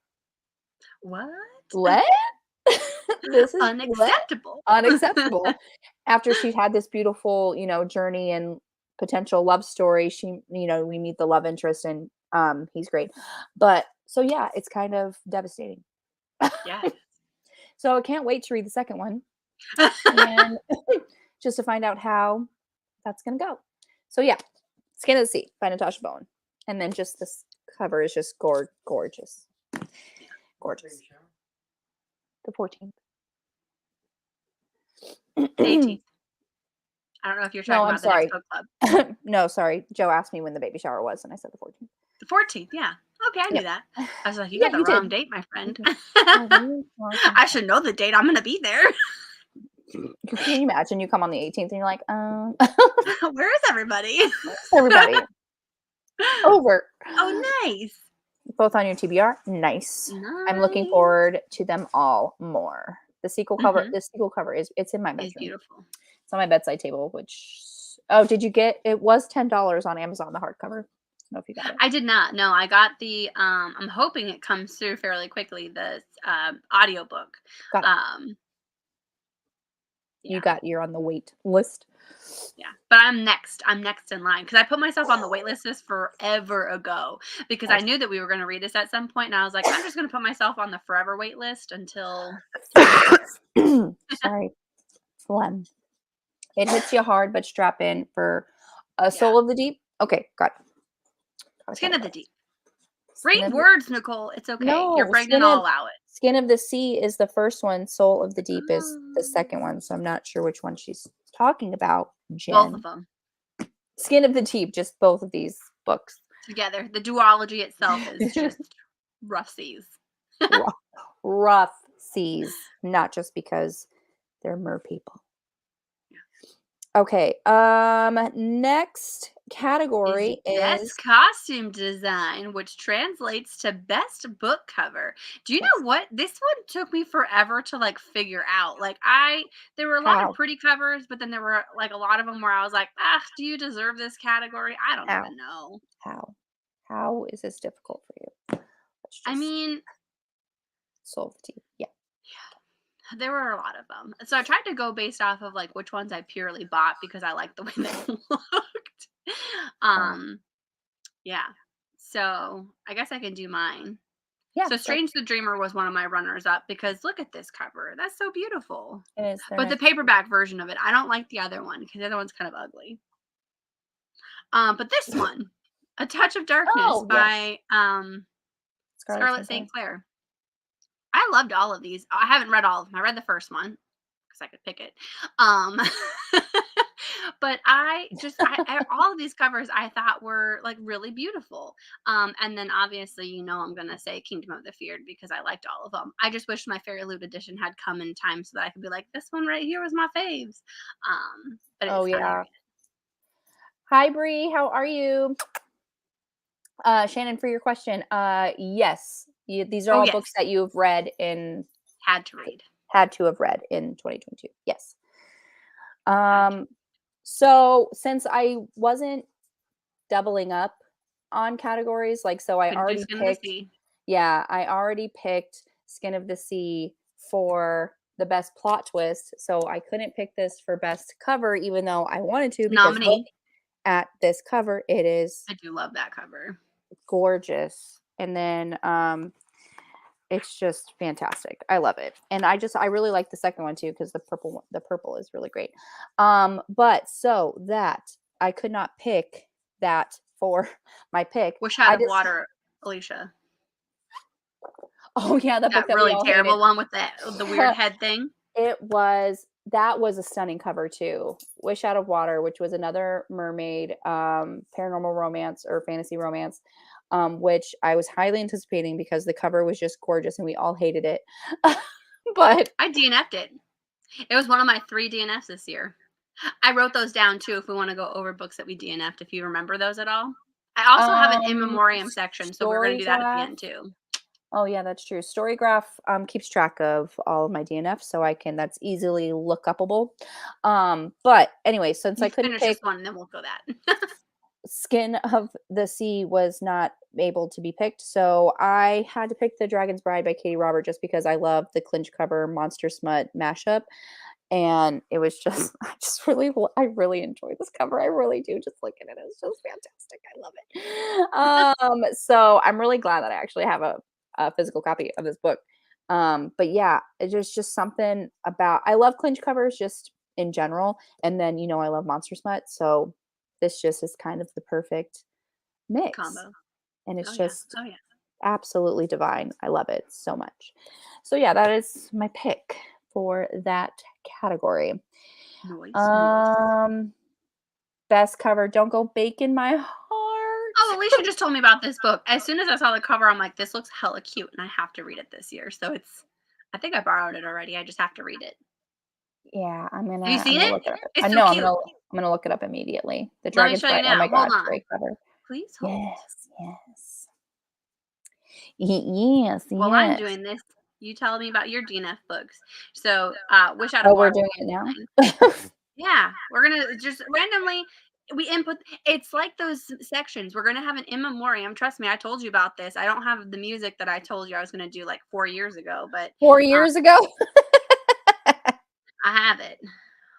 What?
what? This is what?
Unacceptable.
Unacceptable. After she's had this beautiful, journey and potential love story, we meet the love interest, and he's great. But so yeah, it's kind of devastating.
Yes.
So I can't wait to read the second one, and just to find out how that's gonna go. So yeah, Skin of the Sea by Natasha Bowen. And then just this cover is just gorgeous. Gorgeous. The 14th.
The 18th. I don't know if you're talking
No, I'm
about the next
sorry.
book club.
No, sorry. Joe asked me when the baby shower was, and I said the 14th.
The 14th, yeah. Okay, I knew
Yep.
that. I was like, you
Yeah,
got the
you
wrong
did.
date, my friend.
Oh, really? Well,
I should know the date I'm going to be there.
Can you imagine you come on the 18th and you're like,
Where is everybody?
everybody. Over.
Oh, nice.
Both on your TBR. Nice. I'm looking
Nice.
forward to them all more. The sequel cover.
Mhm.
The sequel cover it's in my
It's
bedroom.
beautiful.
It's on my bedside table. Did you get it? Was $10 on Amazon, the hardcover. I don't know if you got it.
I did not. No, I got the I'm hoping it comes through fairly quickly, the audiobook.
Got it.
Yeah.
You're on the wait list.
Yeah, but I'm next in line because I put myself on the wait list this forever ago because I knew that we were going to read this at some point, and I was like, I'm just going to put myself on the forever wait list until
Sorry. Phlegm. It hits you hard, but strap in for a Soul of the Deep. Okay, got it.
Skin of the Deep.
Skin
Great
of
words, Nicole. It's okay.
No,
You're pregnant, I'll allow it.
Skin of the Sea is the first one. Soul of the Deep is the
Oh.
second one. So I'm not sure which one she's talking about. Jen.
Both of them
Skin of the Deep, just both of these books.
together. The duology itself is just rough seas.
Rough seas, not just because they're mer people. Okay. Next category is
best costume design, which translates to best book cover. Do you know what? This one took me forever to like figure out. Like there were a lot of pretty covers, but then there were like a lot of them where I was like, do you deserve this category? I don't even know.
How is this difficult for you?
I mean,
Soul of the Deep. Yeah.
There were a lot of them. So I tried to go based off of like which ones I purely bought because I liked the way they looked. Yeah. So I guess I can do mine.
Yeah.
So Strange the Dreamer was one of my runners up because look at this cover. That's so beautiful.
It is.
But the paperback version of it, I don't like the other one because the other one's kind of ugly. But this one, A Touch of Darkness by Scarlett St. Clair. I loved all of these. I haven't read all of them. I read the first one because I could pick it. But all of these covers I thought were like really beautiful. And then obviously, I'm going to say Kingdom of the Feared because I liked all of them. I just wish my Fairy Loot edition had come in time so that I could be like, this one right here was my faves. But it's
yeah. Hi, Bree. How are you? Shannon, for your question, yes. These are all books that you've read
had to have read in 2022. Yes.
So since I wasn't doubling up on categories, I already picked Skin of the Sea for the best plot twist. So I couldn't pick this for best cover, even though I wanted to, because look at this cover. It is.
I do love that cover.
Gorgeous. And then it's just fantastic. I love it. And I really like the second one too, because the purple is really great. But so that I could not pick that for my pick.
Wish Out of Water, Alicia.
Oh yeah, that book that
really
we all
terrible
hated.
one with the weird head thing.
That was a stunning cover too. Wish Out of Water, which was another mermaid paranormal romance or fantasy romance, which I was highly anticipating because the cover was just gorgeous and we all hated it. But
I DNF'd it. It was one of my 3 DNFs this year. I wrote those down too if we want to go over books that we DNF'd, if you remember those at all. I also have an in memoriam section, so we're going to do that at the end too.
Oh, yeah, that's true. Storygraph, keeps track of all of my DNFs, so that's easily look upable. But anyway, since
You
I couldn't
finish this
pick,
one, and then we'll go that.
Skin of the Sea was not able to be picked, so I had to pick The Dragon's Bride by Katie Robert just because I love the clinch cover monster smut mashup, and it was just I really enjoy this cover, I really do, just looking at it, it's just fantastic, I love it. So I'm really glad that I actually have a physical copy of this book. But yeah, there's just something about I love clinch covers just in general, and then, I love monster smut, so this just is kind of the perfect mix,
Combo.
and
Oh,
it's
yeah.
just
Oh, yeah.
absolutely divine. I love it so much. So yeah, that is my pick for that category.
Noise, noise.
Um, Best cover, Don't Go Bake in My
Oh,
Heart.
at least you just told me about this book. As soon as I saw the cover, I'm like, "This looks hella cute," and I have to read it this year. So I think I borrowed it already. I just have to read it.
Yeah, I'm
Have you
gonna I'm
seen
gonna
it?
look it up. I
It's so
know
cute.
I'm gonna look it up immediately. The
Let me
Dragon's
show you
Bride. Oh my
now. Hold
gosh,
on.
great cover.
Please hold.
Yes, yes. Yes,
While I'm
yes.
doing this, you tell me about your DNF books. So, Wish Out of
Oh, we're
Water.
doing it now?
Yeah, we're gonna just randomly we input. It's like those sections. We're gonna have an in memoriam. Trust me, I told you about this. I don't have the music that I told you I was gonna do like 4 years ago, but
4
uh,
years ago?
I have it.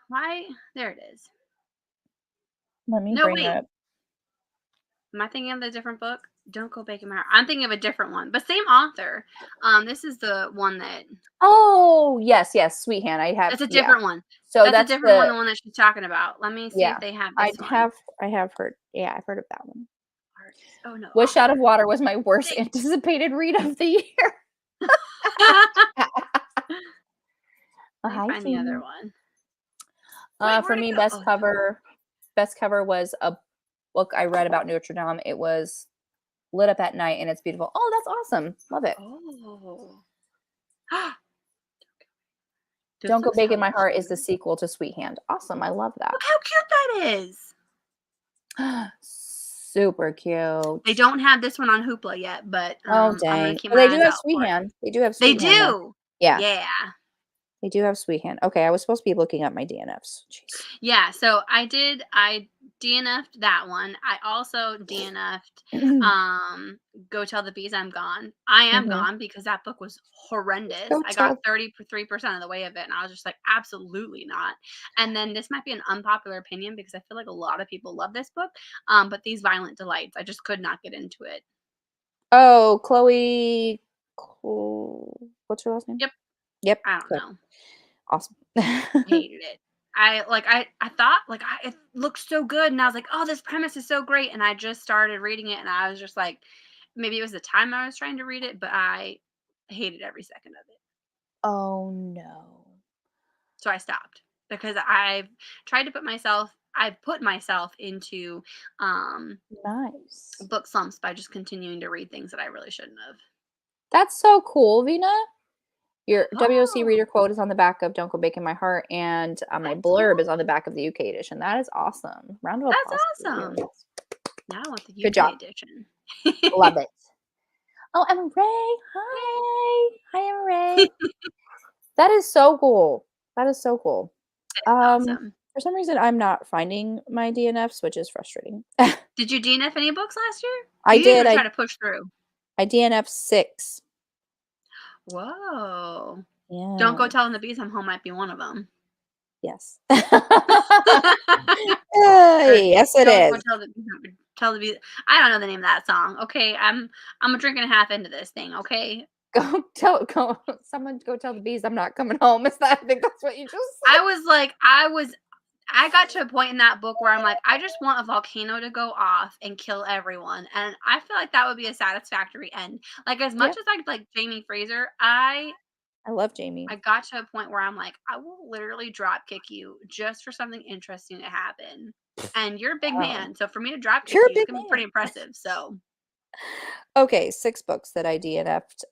Why? There it is.
Let me
No,
bring
wait.
up
Am I thinking of the different book? Don't go baking my heart. I'm thinking of a different one, but same author. This is the one
Oh, yes, yes, Sweet Hand,
that's a
yeah.
different one.
So
That's a
that's
different one,
the
the one that she's talking about. Let me see
yeah,
if they have
I
this one.
have I have heard yeah, I've heard of that one.
Artist. Oh no,
Wish Out of
author.
Water was my worst
Thank
anticipated read of the year.
Let me
Hi,
find the other
Jamie.
one. Wait,
For
where'd it
me,
go? Oh, here.
best cover was a book I read about Notre Dame. It was Lit Up at Night, and it's beautiful. Oh, that's awesome. Love it.
Oh. This
Don't Go
looks
Big in
hella
My Heart is the
cute.
sequel to Sweet Hand. Awesome. I love
Look how cute that is.
that. Super
They
cute.
don't have this one on Hoopla yet, but
Oh,
I'm gonna
dang.
keep
But they
my
do
eyes
have
out
Sweet
for it.
Hand. They do have
They
Sweet Hand, though.
do.
Yeah,
Yeah.
they do have Sweet Hand. Okay, I was supposed to be looking up my DNFs. Jeez.
Yeah, so I DNF'd that one. I also DNF'd Go Tell the Bees I'm Gone. I Am
Mhm.
Gone because that book was horrendous.
Go
I got
tell
33% of the way of it and I was just like absolutely not. And then this might be an unpopular opinion because I feel like a lot of people love this book. But these Violent Delights, I just could not get into it.
Oh, Chloe what's her last name?
Yep,
Yep,
I don't
cool.
know.
Awesome.
Hated it. I thought like it looked so good and I was like, "Oh, this premise is so great." And I just started reading it and I was just like maybe it was the time I was trying to read it, but I hated every second of it.
Oh, no.
So I stopped because I've put myself into
Nice.
book slumps by just continuing to read things that I really shouldn't have.
That's so cool, Vina. Your WOC
Oh,
reader quote is on the back of Don't Go Bake in My Heart, and, my
that's
blurb is on the
cool.
back of the UK edition. That is awesome. Round of
That's
applause for you.
awesome. Now I want the
Good
UK
job.
edition.
Love it. Oh, Emma Ray. Hi. Hi, Emma Ray. That is so cool. That is so cool.
Awesome.
For some reason, I'm not finding my DNFs, which is frustrating.
Did you DNF any books last year?
I
You
did.
usually try to push through.
I DNF 6.
Whoa. Don't
Yeah.
Go Telling the Bees I'm Home might be one of them.
Yes.
Or
Yes, it
Don't Go
is.
Tell the Bees. I don't know the name of that song. Okay, I'm a drink and a half into this thing. Okay,
Someone go tell the bees I'm not coming home. Is that I think that's what you just said.
I got to a point in that book where I'm like, I just want a volcano to go off and kill everyone, and I feel like that would be a satisfactory end. Like as much
Yep.
as I like Jamie Fraser,
I love Jamie.
I got to a point where I'm like, I will literally drop kick you just for something interesting to happen. And you're a big
Wow.
man, so for me to drop kick
You're a
you is
big
gonna be
man.
pretty impressive. So
Okay, 6 books that I DNF'd.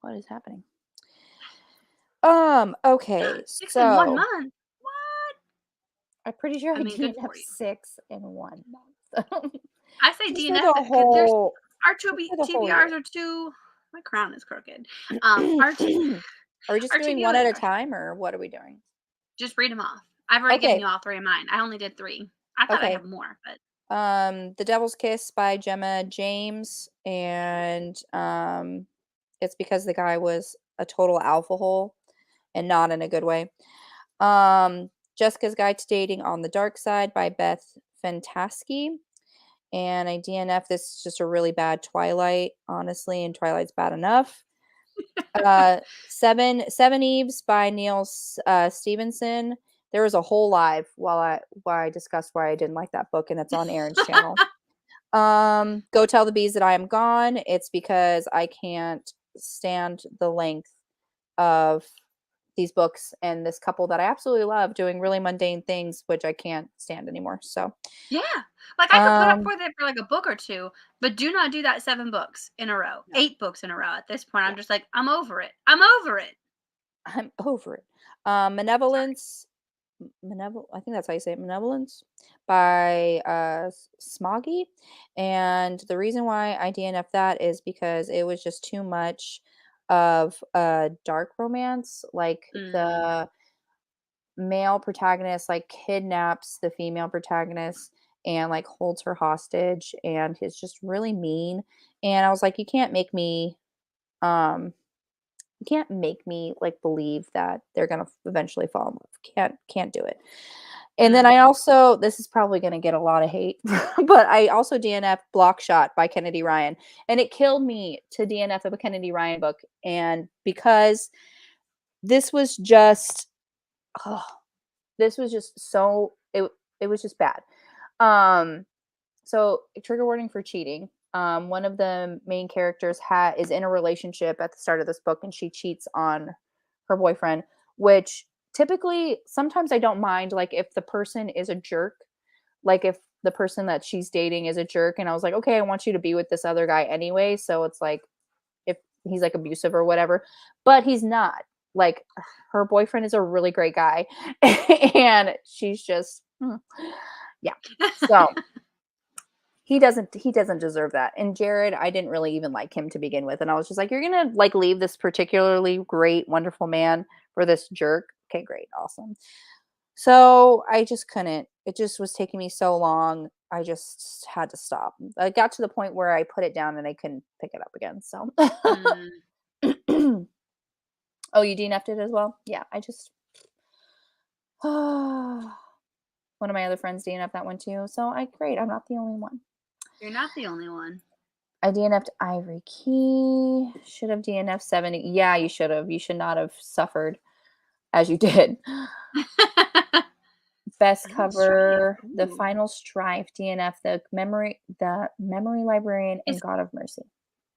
What is happening? Okay,
6 in 1
so
month. What?
I'm pretty sure
I
I
mean, good
DNF'd
for you.
6 in 1 month.
I say
Just for
DNF
the
it because there's
whole
our
just for the whole year.
TBRs are too. My crown is crooked. Our
Are we just
our
doing one at
TBRs
a
are
time, or what are we doing?
just read them off. I've already given
Okay,
you all three of mine. I only did three. I thought I'd
okay.
have more, but
The Devil's Kiss by Gemma James, and, it's because the guy was a total alpha hole, and not in a good way. Jessica's Guide to Dating on the Dark Side by Beth Fantasky, and I DNF this is just a really bad Twilight, honestly, and Twilight's bad enough. Seven Eves by Stevenson. There was a whole live while I discussed why I didn't like that book, and it's on Aaron's channel. Go Tell the Bees That I Am Gone. It's because I can't stand the length of these books and this couple that I absolutely love doing really mundane things, which I can't stand anymore. So,
yeah, like I could put up
um,
with it for like a book or two, but do not do that 7 books in a row,
no,
8 books in a row. At this point, I'm
yeah,
just like, I'm over it. I'm over it.
I'm over it.
Sorry.
I think that's how you say it, Malevolence by Smoggy. And the reason why I DNF that is because it was just too much of a dark romance. Like
Mm,
the male protagonist like kidnaps the female protagonist and like holds her hostage and is just really mean. And I was like, um you can't make me like believe that they're gonna eventually fall in love. Can't do it. And then I
mm.
also this is probably gonna get a lot of hate, but I also DNF Blockshot by Kennedy Ryan. And it killed me to DNF a Kennedy Ryan book. And because this was just oh, this was just so it was just bad. Um so trigger warning for cheating. One of the main characters is in a relationship at the start of this book, and she cheats on her boyfriend, which typically sometimes I don't mind, like if the person is a jerk, like if the person that she's dating is a jerk, and I was like, okay, I want you to be with this other guy anyway. So it's like if he's like abusive or whatever, but he's not. Like her boyfriend is a really great guy, and she's just yeah. So he doesn't deserve that. And Jared, I didn't really even like him to begin with. And I was just like, you're gonna like leave this particularly great, wonderful man for this jerk. Okay, great, awesome. So I just couldn't. It just was taking me so long. I just had to stop. I got to the point where I put it down and I couldn't pick it up again. So
Mm.
oh, you DNF'd it as well? Yeah, I just one of my other friends DNF'd that one too. So great. I'm not the only one.
You're not the only one.
I DNF'd Ivory Key. Should have DNF'd 70. Yeah, you should have. You should not have suffered as you did. Best
Final Strife.
cover, The
Ooh.
Final Strife, DNF, the Memory Librarian, and
Is
God of Mercy.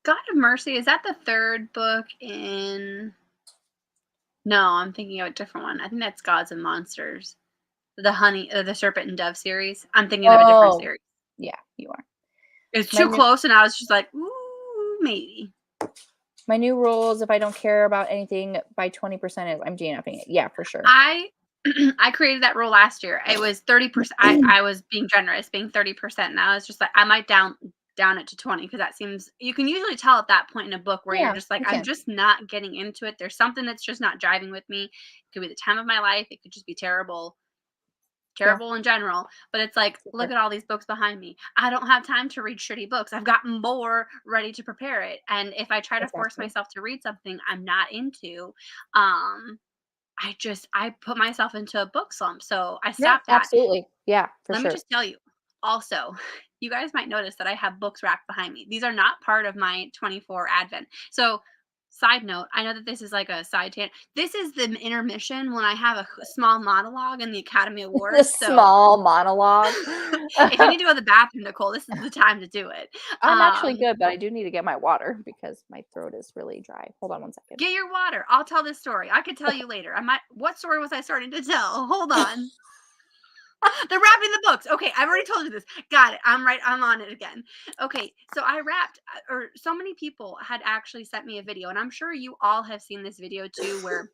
God of Mercy, is that the third book in No, I'm thinking of a different one. I think that's Gods and Monsters. The Serpent and Dove series. I'm thinking of a different
Oh,
series.
yeah, you are.
It's
My
too
new
close, and I was just like, "Ooh, maybe."
my new rules, if I don't care about anything by 20% is I'm DNFing it. Yeah, for sure.
I I created that rule last year. It was 30%. I was being generous, being 30%, and I was just like, I might down it to 20 because that seems you can usually tell at that point in a book where you're
Yeah,
just like,
you
I'm
can.
just not getting into it. There's something that's just not jiving with me. It could be the time of my life. It could just be terrible.
Yeah,
Terrible in general, but it's like,
for
look
sure.
at all these books behind me. I don't have time to read shitty books. I've got more ready to prepare it. And if I try to force
Exactly.
myself to read something I'm not into, um, I put myself into a book slump. So I
Yeah,
stopped that.
absolutely. Yeah, for
Let me
sure.
just tell you. Also, you guys might notice that I have books racked behind me. These are not part of my 24 Advent. So, side note, I know that this is like a side tangent. This is the intermission when I have a small monologue in the Academy
The
Awards. So,
small monologue.
if you need to go to the bathroom, Nicole, this is the time to do it.
I'm actually
Um,
good, but I do need to get my water because my throat is really dry. Hold on one second.
get your water. I'll tell this story. I could tell
Okay.
you later. I might. What story was I starting to tell? Hold on. They're wrapping the books. Okay, I've already told you this. Got it. I'm right. I'm on it again. Okay, so I wrapped, or so many people had actually sent me a video, and I'm sure you all have seen this video too, where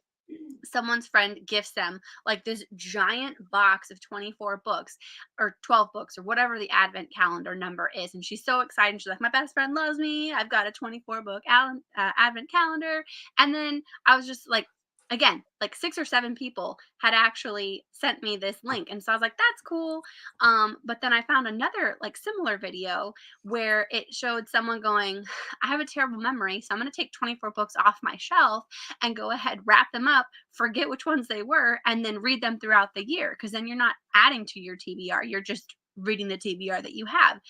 someone's friend gifts them like this giant box of 24 books or 12 books or whatever the advent calendar number is, and she's so excited. She's like, my best friend loves me, I've got a 24 book advent calendar. And then I was just like, again, like 6 or 7 people had actually sent me this link, and so I was like, that's cool. But then I found another like similar video where it showed someone going, I have a terrible memory, so I'm going to take 24 books off my shelf and go ahead, wrap them up, forget which ones they were, and then read them throughout the year. Because then you're not adding to your TBR, you're just reading the TBR that you have.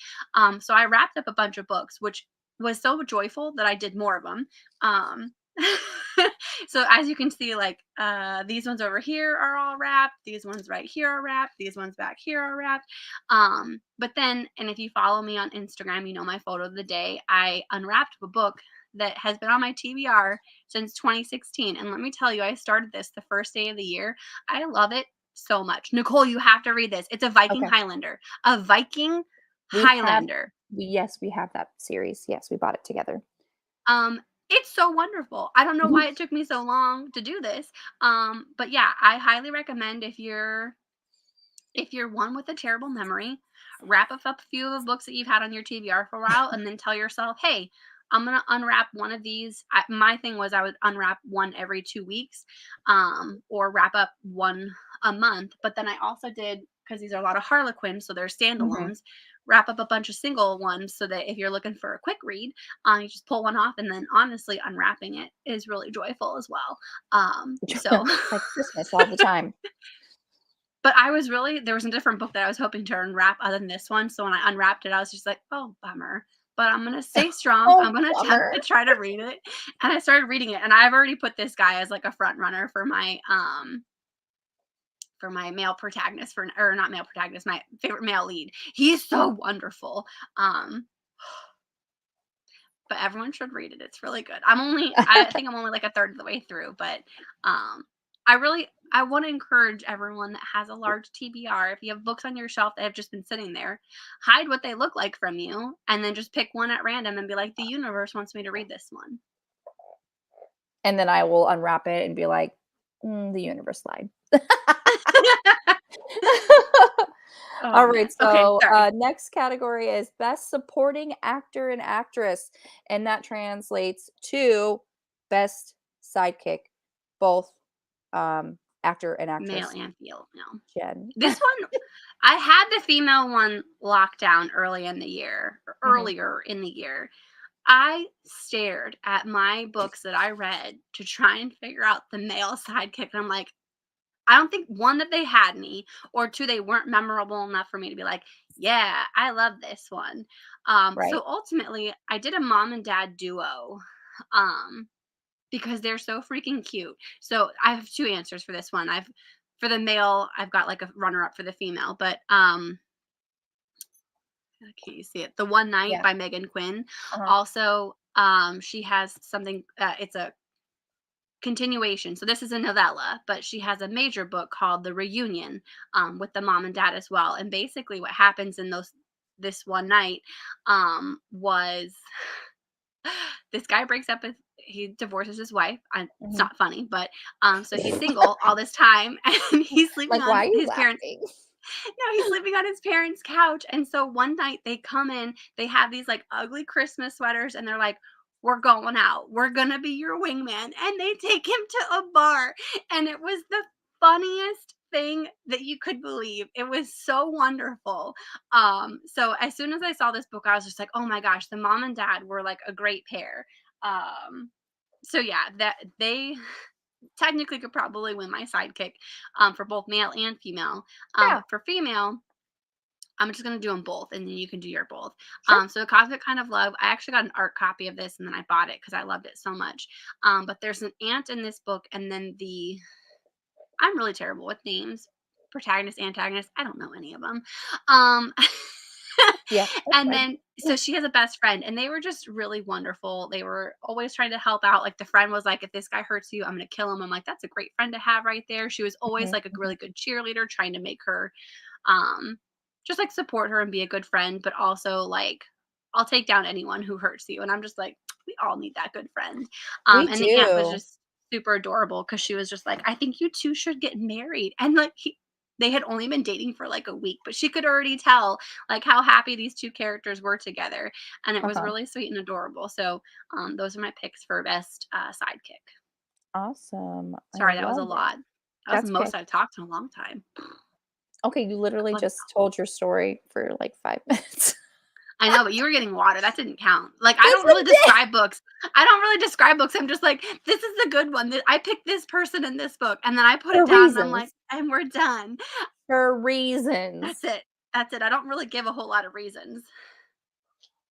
So I wrapped up a bunch of books, which was so joyful that I did more of them. Um, so as you can see, like these ones over here are all wrapped, these ones right here are wrapped, these ones back here are wrapped. But then, and if you follow me on Instagram, you know my photo of the day, I unwrapped a book that has been on my TBR since 2016. And let me tell you, I started this the first day of the year. I love it so much. Nicole, you have to read this. It's a Viking
Okay.
Highlander. A Viking
We have
Highlander.
yes, we have that series. Yes, we bought it together.
It's so wonderful. I don't know why it took me so long to do this. But yeah, I highly recommend if you're one with a terrible memory, wrap up a few of the books that you've had on your TBR for a while, and then tell yourself, hey, I'm going to unwrap one of these. My thing was I would unwrap one every 2 weeks, or wrap up one a month. But then I also did, because these are a lot of Harlequins, so they're
Mhm.
standalones, wrap up a bunch of single ones so that if you're looking for a quick read, you just pull one off. And then honestly, unwrapping it is really joyful as well. So
It's like Christmas all the time.
But I was really, there was a different book that I was hoping to unwrap other than this one, so when I unwrapped it, I was just like, "Oh, bummer." But I'm gonna stay strong,
Oh,
I'm gonna attempt
bummer.
to try to read it, and I started reading it, and I've already put this guy as, like, a front runner for my male protagonist, for or not male protagonist, my favorite male lead. He is so wonderful, um, but everyone should read it, it's really good. I think I'm only, like, a third of the way through, but, um, I wanna encourage everyone that has a large TBR, if you have books on your shelf that have just been sitting there, hide what they look like from you, and then just pick one at random and be like, "The universe wants me to read this one."
And then I will unwrap it and be like, the universe lied.
Oh,
All right,
man. Okay,
so,
sorry.
next category is Best Supporting Actor and Actress, and that translates to Best Sidekick, both, actor and
Male
actress,
and female.
Jen.
This one, I had the female one locked down early in the year, or
Mhm.
earlier in the year. I stared at my books that I read to try and figure out the male sidekick, and I'm like, I don't think, 1, that they had me, or 2, they weren't memorable enough for me to be like, "Yeah, I love this one." So
Right.
ultimately, I did a mom and dad duo, um, because they're so freaking cute. So I have 2 answers for this one. For the male, I've got, like, a runner up for the female, but, can't you see it? The One Night
Yeah.
by Megan Quinn.
Uh-huh.
Also, she has something, it's a continuation. So this is a novella, but she has a major book called The Reunion, with the mom and dad as well. And basically, what happens in those this one night, was this guy breaks up with he divorces his wife. It's
Mhm.
not funny, but so he's single all this time, and he's sleeping
Like, why
on
are you
his parents'
laughing?
no, he's sleeping on his parents' couch. And so one night they come in, they have these like ugly Christmas sweaters, and they're like, "We're going out. We're gonna be your wingman." And they take him to a bar. And it was the funniest thing that you could believe. It was so wonderful. So as soon as I saw this book, I was just like, oh my gosh, the mom and dad were like a great pair. Um, so yeah, that they technically could probably win my sidekick, for both male and female.
Yeah,
But for female, I'm just gonna do them both, and then you can do your both.
sure.
So, Cosmic Kind of Love. I actually got an art copy of this, and then I bought it because I loved it so much. But there's an ant in this book, and then I'm really terrible with names. Protagonist, antagonist. I don't know any of them. Um,
Yeah, that's
and
fine.
then so she has a best friend, and they were just really wonderful. They were always trying to help out. Like the friend was like, "If this guy hurts you, I'm gonna kill him." I'm like, "That's a great friend to have right there." She was always
Mhm,
like a
mhm.
really good cheerleader, trying to make her, um, just like support her and be a good friend, but also like, I'll take down anyone who hurts you. And I'm just like, we all need that good friend.
We
And the aunt was
do.
just super adorable because she was just like, "I think you 2 should get married." And, like, they had only been dating for, like, a week, but she could already tell, like, how happy these 2 characters were together, and it was
Uh-huh.
really sweet and adorable. So, those are my picks for best, sidekick.
Awesome. I
Sorry, that was a
love it.
lot. That was the
That's okay.
most I've talked in a long time.
Okay, you literally
Let's
just told your story for like 5 minutes.
I know, but you were getting water, that didn't count. Like, I
Yes,
don't really
it did!
describe books. I don't really describe books, I'm just like, "This is a good one, I picked this person in this book," and then I put
For
it down and I'm like,
reasons.
"And we're done."
For
That's
reasons.
it. That's it. I don't really give a whole lot of reasons.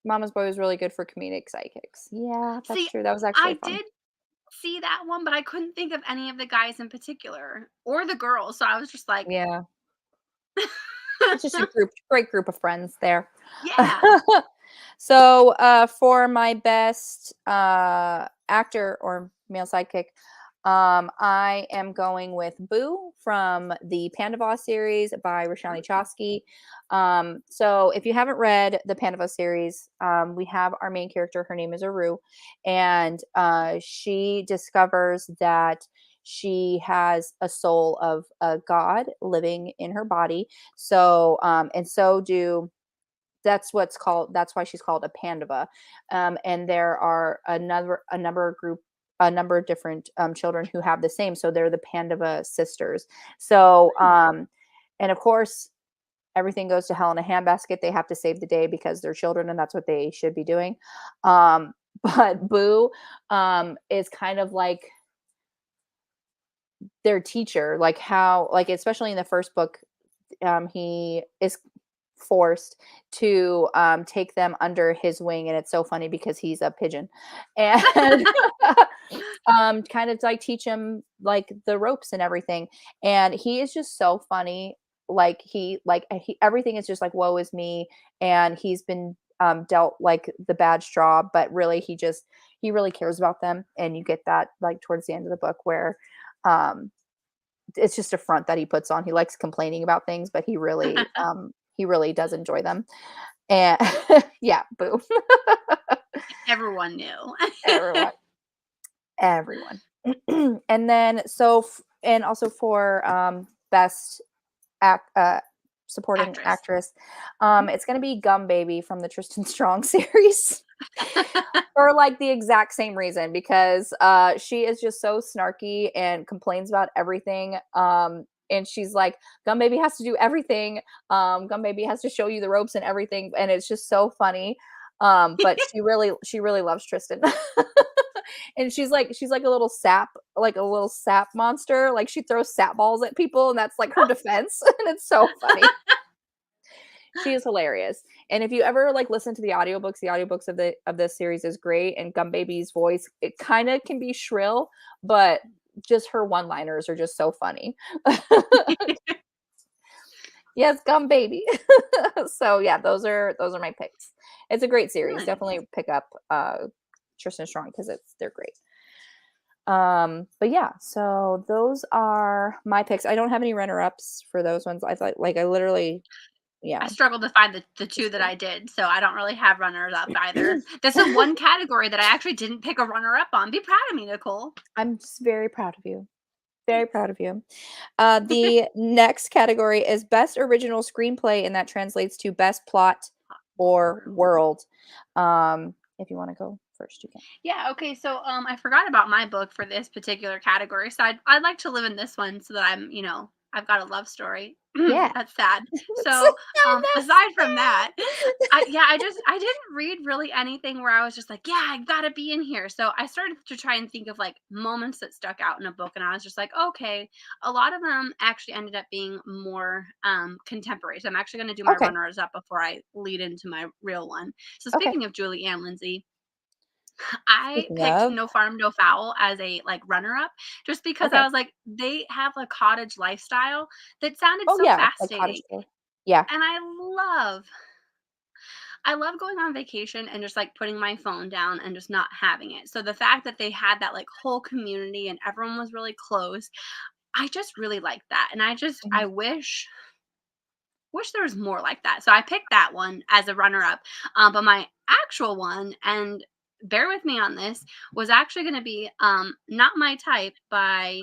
Mama's Boy was really good for comedic sidekicks. Yeah, that's
See,
true, that was actually
I
fun.
did see that one, but I couldn't think of any of the guys in particular or the girls, so I was just like
Yeah. It's just a great group of friends there.
Yeah.
So, for my best, actor or male sidekick, I am going with Boo from the Pandava series by Roshani
Oh,
Chosky. So if you haven't read the Pandava series, we have our main character, her name is Aru, and, she discovers that she has a soul of a god living in her body. So, and so do that's why she's called a Pandava. And there are a number of different children who have the same. So they're the Pandava sisters. So, and of course, everything goes to hell in a handbasket. They have to save the day because they're children, and that's what they should be doing. But Boo is kind of like their teacher, like how, like especially in the first book, he is forced to take them under his wing, and it's so funny because he's a pigeon, and kind of like teach him like the ropes and everything. And he is just so funny. He everything is just like woe is me, and he's been dealt like the bad straw, but really he really cares about them, and you get that like towards the end of the book where um it's just a front that he puts on. He likes complaining about things, but he really does enjoy them. And yeah, boo.
everyone knew.
Everyone. Everyone. And then and also for best act supporting
Actress.
actress,
Mhm.
it's gonna be Gum Baby from the Tristan Strong series. For like the exact same reason, because she is just so snarky and complains about everything. And she's like, Gum Baby has to do everything. Gum Baby has to show you the ropes and everything, and it's just so funny. But she really loves Tristan. And she's like a little sap monster. Like she throws sap balls at people, and that's like her defense. And it's so funny. She is hilarious. And if you ever like listen to the audiobooks of this series is great. And Gum Baby's voice, it kind of can be shrill, but just her one-liners are just so funny. Yes, Gum Baby. So yeah, those are my picks. It's a great series.
Nice.
Definitely pick up Tristan Strong because they're great. But yeah, so those are my picks. I don't have any runner-ups for those ones. I thought like I literally
I
yeah,
struggled to find the 2
just
that I did, so I don't really have runners up either. This is one category that I actually didn't pick a runner up on. Be proud of me, Nicole.
I'm just very proud of you. Very
Thanks.
proud of you. The next category is best original screenplay, and that translates to best plot or
World.
world. If you want to go first, you can.
Yeah, okay, so, I forgot about my book for this particular category, so I'd like to live in this one so that I've got a love story.
Yeah.
That's sad.
So
So,
that's
aside from that, I didn't read really anything where I was just like, "Yeah, I gotta be in here." So, I started to try and think of, like, moments that stuck out in a book, and I was just like, "Okay." A lot of them actually ended up being more, contemporary, so I'm actually gonna do my
okay.
runners up before I lead into my real one. So,
Okay.
speaking of Julie Ann Lindsay, I
Speaking
picked
of,
No Farm, No Foul as a, like, runner-up just because I
okay.
was like, they have a cottage lifestyle that sounded
Oh
so
yeah, like
fascinating,
cottagecore. Yeah.
and I love going on vacation and just, like, putting my phone down and just not having it. So the fact that they had that, like, whole community and everyone was really close, I just really liked that, and I
Mhm.
wish there was more like that. So I picked that one as a runner-up, but my actual one, and bear with me on this, was actually going to be Not My Type by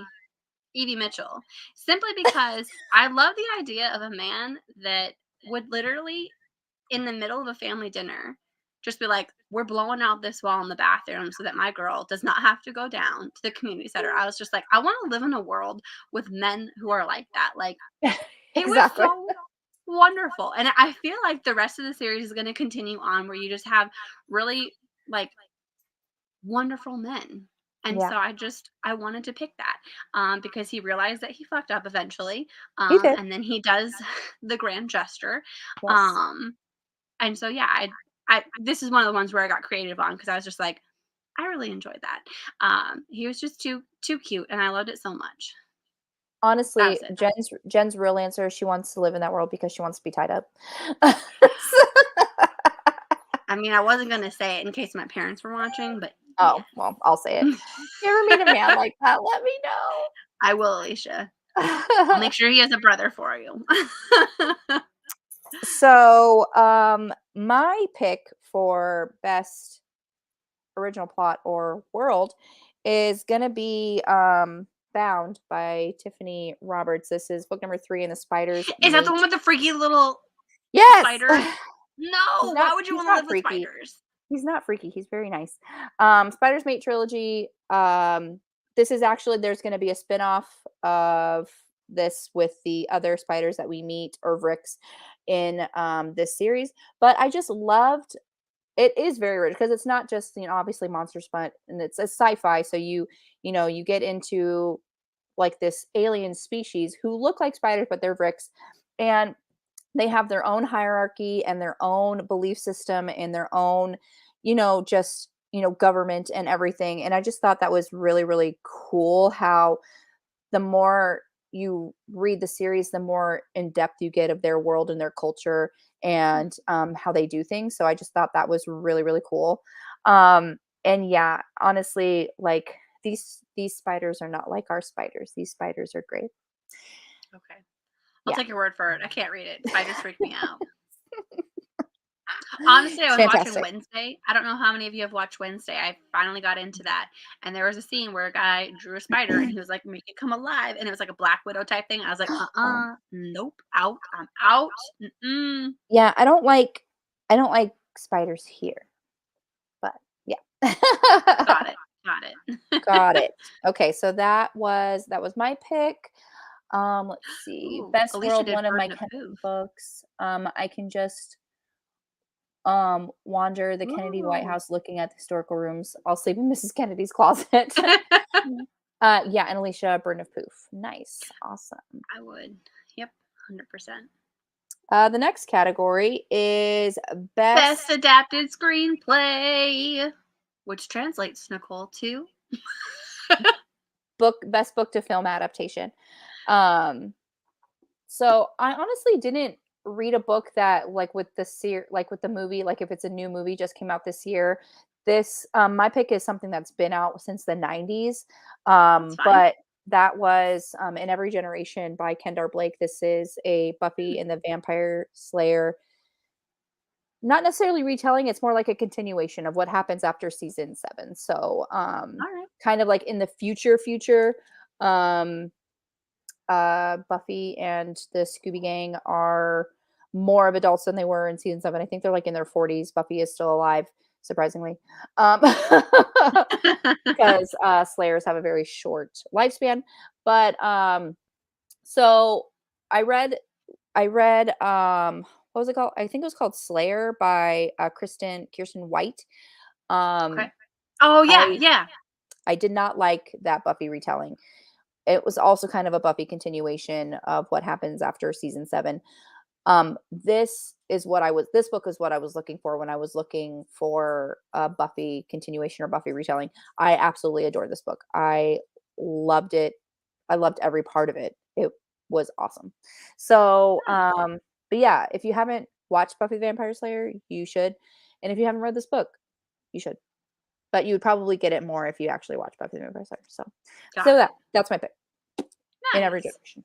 Evie Mitchell, simply because I love the idea of a man that would literally, in the middle of a family dinner, just be like, we're blowing out this wall in the bathroom so that my girl does not have to go down to the community center. I was just like, I want to live in a world with men who are like that. Like, it was
Exactly.
so wonderful. And I feel like the rest of the series is going to continue on where you just have really like wonderful men. And
Yeah,
so I wanted to pick that because he realized that he fucked up eventually.
he did.
And then he does the grand gesture.
Yes.
Um, and so, yeah, I this is one of the ones where I got creative on because I was just like, I really enjoyed that. He was just too cute, and I loved it so much. That
Honestly,
was it.
Jen's real answer is she wants to live in that world because she wants to be tied up.
I mean, I wasn't gonna say it in case my parents were watching, but
Oh, well, I'll say it.
yes.
You ever meet a man like that, let me
I will, Alicia. I'll
know.
make sure he has a brother for you.
So, my pick for best original plot or world is gonna be Bound by Tiffany Roberts. This is book number 3 in the Spiders
Is that the one
Mate.
with the freaky little
Yes.
spiders? No, why would you
He's
wanna
not
live with
freaky.
spiders?
He's not freaky. He's very nice. Spiders Mate trilogy. This is actually there's going to be a spin-off of this with the other spiders that we meet or Vrix in this series. But I just loved it is very rich because it's not just obviously monsters, but and it's a sci-fi. So you get into like this alien species who look like spiders, but they're Vrix, and they have their own hierarchy and their own belief system and their own just government and everything. And I just thought that was really really cool how the more you read the series, the more in depth you get of their world and their culture and how they do things. So I just thought that was really really cool. And yeah, honestly, like these spiders are not like our spiders. These spiders are great.
Okay. I'll
Yeah.
take your word for it. I can't read it. Spiders freak me out. Honestly, I
It's
was watching
fantastic.
Wednesday. I don't know how many of you have watched Wednesday. I finally got into that. And there was a scene where a guy drew a spider and he was like, make it come alive. And it was like a Black Widow type thing. I was like,
Oh.
nope, out. I'm out. Mm-mm.
Yeah, I don't like spiders here, but yeah.
Got it. Got it.
Got it. Okay, so that was my pick. Let's see.
Ooh,
Best
Alicia
world,
did
one of my
Burden of
Kennedy
Proof.
books. I can just wander the Kennedy White
Ooh.
House looking at the historical rooms. I'll sleep in Mrs. Kennedy's closet. Yeah, and Alicia, Burden of Poof. Nice. Awesome.
I would. Yep, 100%.
The next category is
Best
best
adapted screenplay, which translates, Nicole, to
best book to film adaptation. Um, so I honestly didn't read a book that like with the movie, like if it's a new movie just came out this year. This my pick is something that's been out since the 90s.
that's fine.
But that was In Every Generation by Kendar Blake. This is a
Hmm,
Buffy and the Vampire Slayer, not necessarily retelling, it's more like a continuation of what happens after season 7. So
all right.
kind of like in the future, um Buffy and the Scooby Gang are more of adults than they were in season 7. I think they're like in their 40s. Buffy is still alive, surprisingly, because Slayers have a very short lifespan. But so I read, what was it called? I think it was called Slayer by Kirsten White.
Okay.
Um,
Oh, yeah,
I
yeah.
I did not like that Buffy retelling. It was also kind of a Buffy continuation of what happens after season 7. This book is what I was looking for when I was looking for a Buffy continuation or Buffy retelling. I absolutely adore this book. I loved it. I loved every part of it. It was awesome. So,
Nice.
but yeah, if you haven't watched Buffy the Vampire Slayer, you should. And if you haven't read this book, you should. But you would probably get it more if you actually watch Buffy the Vampire Slayer. So
Got it.
that's my pick. In Every
Nice.
Generation.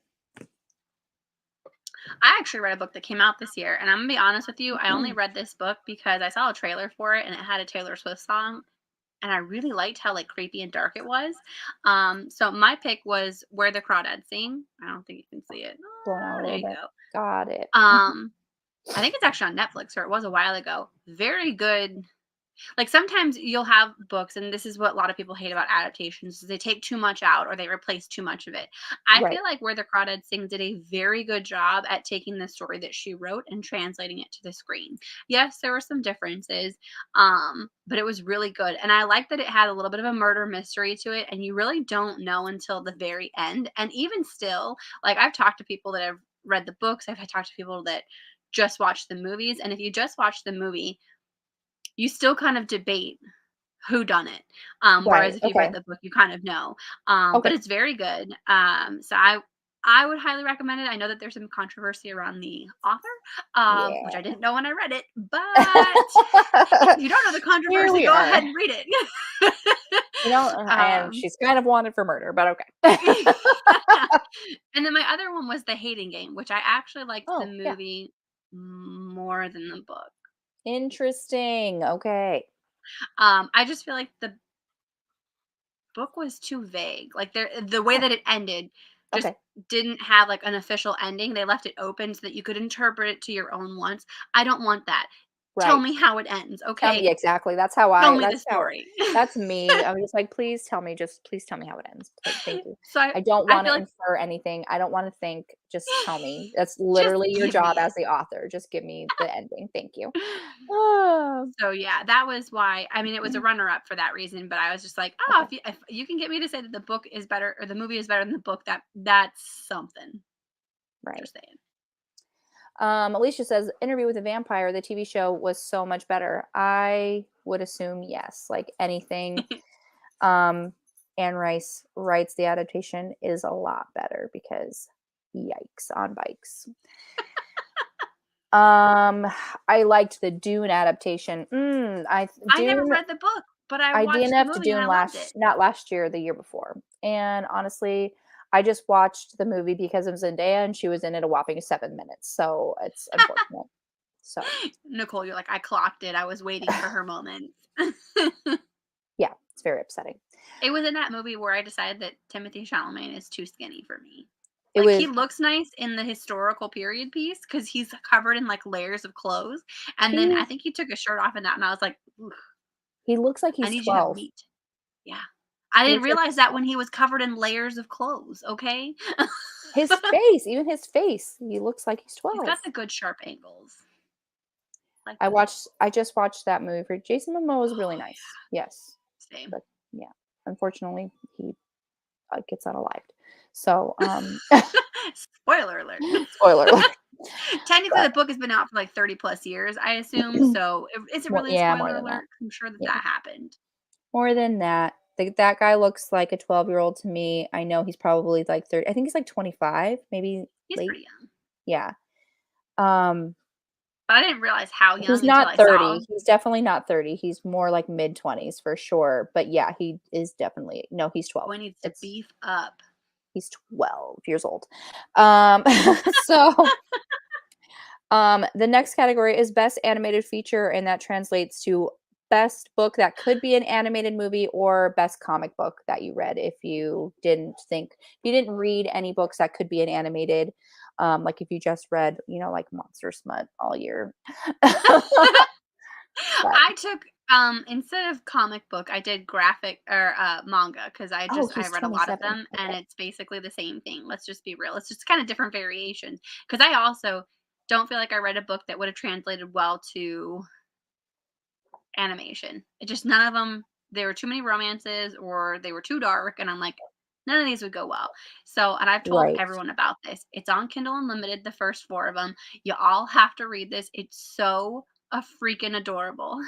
I actually read a book that came out this year, and I'm gonna be honest with you, I only read this book because I saw a trailer for it and it had a Taylor Swift song, and I really liked how, like, creepy and dark it was. So my pick was Where the Crawdads Sing. I don't think you can see it.
Blown out a
There
little
you
bit.
go.
Got it.
I think it's actually on Netflix, or it was a while ago. Very good. Like, sometimes you'll have books, and this is what a lot of people hate about adaptations, is they take too much out or they replace too much of it. I
Right.
feel like Where the Crawdads Sing did a very good job at taking the story that she wrote and translating it to the screen. Yes, there were some differences, but it was really good. And I like that it had a little bit of a murder mystery to it, and you really don't know until the very end. And even still, like, I've talked to people that have read the books, I've talked to people that just watched the movies. And if you just watch the movie, you still kind of debate who done it.
Right.
Whereas if you've read
Okay.
the book, you kind of know. But
Okay.
it's very good. So I would highly recommend it. I know that there's some controversy around the author, which I
Yeah.
didn't know when I read it. But if you don't know the
Here
controversy,
we
go
are.
ahead and read it.
And
um,
she's kind of wanted for murder, but okay.
and then my other one was The Hating Game, which I actually liked the
Oh, yeah.
movie more than the book.
Interesting. Okay.
I just feel like the book was too vague. Like, the way
Oh,
that it ended just
okay.
didn't have, like, an official ending. They left it open so that you could interpret it to your own wants. I don't want that. Tell
Right.
me how it ends,
Tell me
okay?
exactly.
Tell me the story.
That's me. I'm just like, "Please tell me, just please tell me how it ends. Thank you.
So I
I don't
I
wanna
feel like
infer anything. I don't wanna think. Just tell me." That's
just
literally your
give
job
me
as
it.
the author. Just give me the ending. Thank you. Ah.
So, yeah, that was why. I mean, it was a runner up for that reason, but I was just like, "Oh,
Okay.
if you can get me to say that the book is better or the movie is better than the book, that's something."
Right.
Just saying.
Alicia says, "Interview with a Vampire, the TV show was so much better." I would assume yes. Like anything, um, Anne Rice writes the adaptation is a lot better because yikes on bikes. Um, I liked the Dune adaptation.
I never
Dune.
read the book, but I
I
watched the
DNF'd
movie and I
Dune
loved it.
last not last year, the year before. And honestly, I just watched the movie because of Zendaya and she was in it a whopping 7 minutes. So it's unfortunate. So
Nicole, you're like, "I clocked it. I was waiting for her moment."
yeah, it's very upsetting.
It was in that movie where I decided that Timothy Chalamet is too skinny for me.
It
Like, he
was
looks nice in the historical period piece because he's covered in, like, layers of clothes, and then I
he
think he took his shirt off in that, and I was like, "Ugh,
he looks like
I
he's
need you to have
12.
meat." Yeah. I
He
didn't
looks like
realize
he's
that
12.
when he was covered in layers of clothes, okay?
His face, even his face, he looks like he's
He's got
12.
the good sharp angles. Like
I
that.
watched I just watched that movie for Jason Momoa is really
Oh,
nice. Yes.
yeah. Same.
But yeah, unfortunately, he gets unalived. So,
Spoiler alert.
spoiler alert.
Technically,
But
the book has been out for, like, 30 plus years, I assume, so is it
more
really a
yeah, more
spoiler
than that.
alert? I'm sure that
Yeah,
that happened.
more than that. That guy looks like a 12-year-old to me. I know he's probably like 30. I think he's like 25, maybe
He's
late.
pretty young,
Yeah. Um,
but I didn't realize how
he's
young until
not
I saw
30.
him.
He's definitely not 30. He's more like mid-20s for sure. But yeah, he is definitely no, he's 12.
Boy needs to
It's
beef up.
he's 12 years old. Um, so the next category is best animated feature, and that translates to best book that could be an animated movie or best comic book that you read if you didn't read any books that could be an animated, like if you just read, like Monster Smut all year. But
I took, instead of comic book, I did graphic or, manga because
oh,
I
he's
read a lot of
27.
them, and
Okay.
it's basically the same thing. Let's just be real. It's just kinda different variations. Because I also don't feel like I read a book that would have translated well to animation. It just none of them. There were too many romances or they were too dark, and I'm like, "None of these would go well." So and I've told
Right.
everyone about this. It's on Kindle Unlimited, the first 4 of them. You all have to read this. It's so a freaking adorable.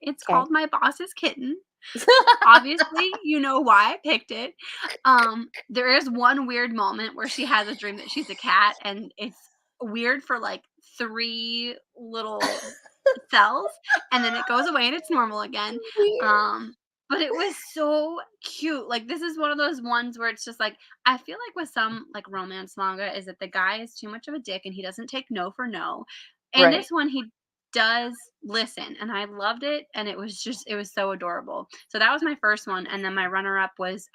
It's
Okay.
called My Boss's Kitten. Obviously, you know why I picked it. There is one weird moment where she has a dream that she's a cat, and it's weird for, like, 3 little cells, and then it goes away and it's normal again.
Weird.
But it was so cute. Like, this is one of those ones where it's just like, I feel like with some, like, romance manga is that the guy is too much of a dick and he doesn't take no for no. And
Right.
this one, he does listen, and I loved it, and it was so adorable. So that was my first one, and then my runner up was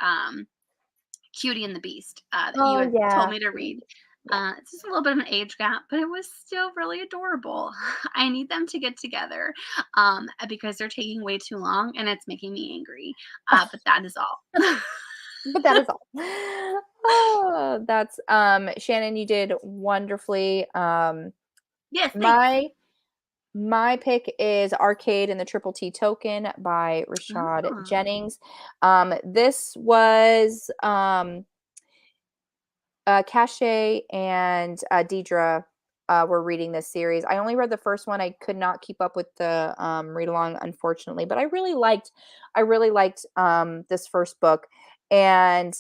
Cutie and the Beast, that you
Oh,
had told
yeah.
me to read.
Yeah.
It's just a little bit of an age gap, but it was still really adorable. I need them to get together, because they're taking way too long, and it's making me angry. But that is all.
But that is all. Oh, that's Shannon, you did wonderfully.
Yes, thanks.
My pick is Arcade and the Triple T Token by Rashad
Oh,
Jennings. This was Cache and Deidre were reading this series. I only read the first one. I could not keep up with the read along, unfortunately, but I really liked this first book. And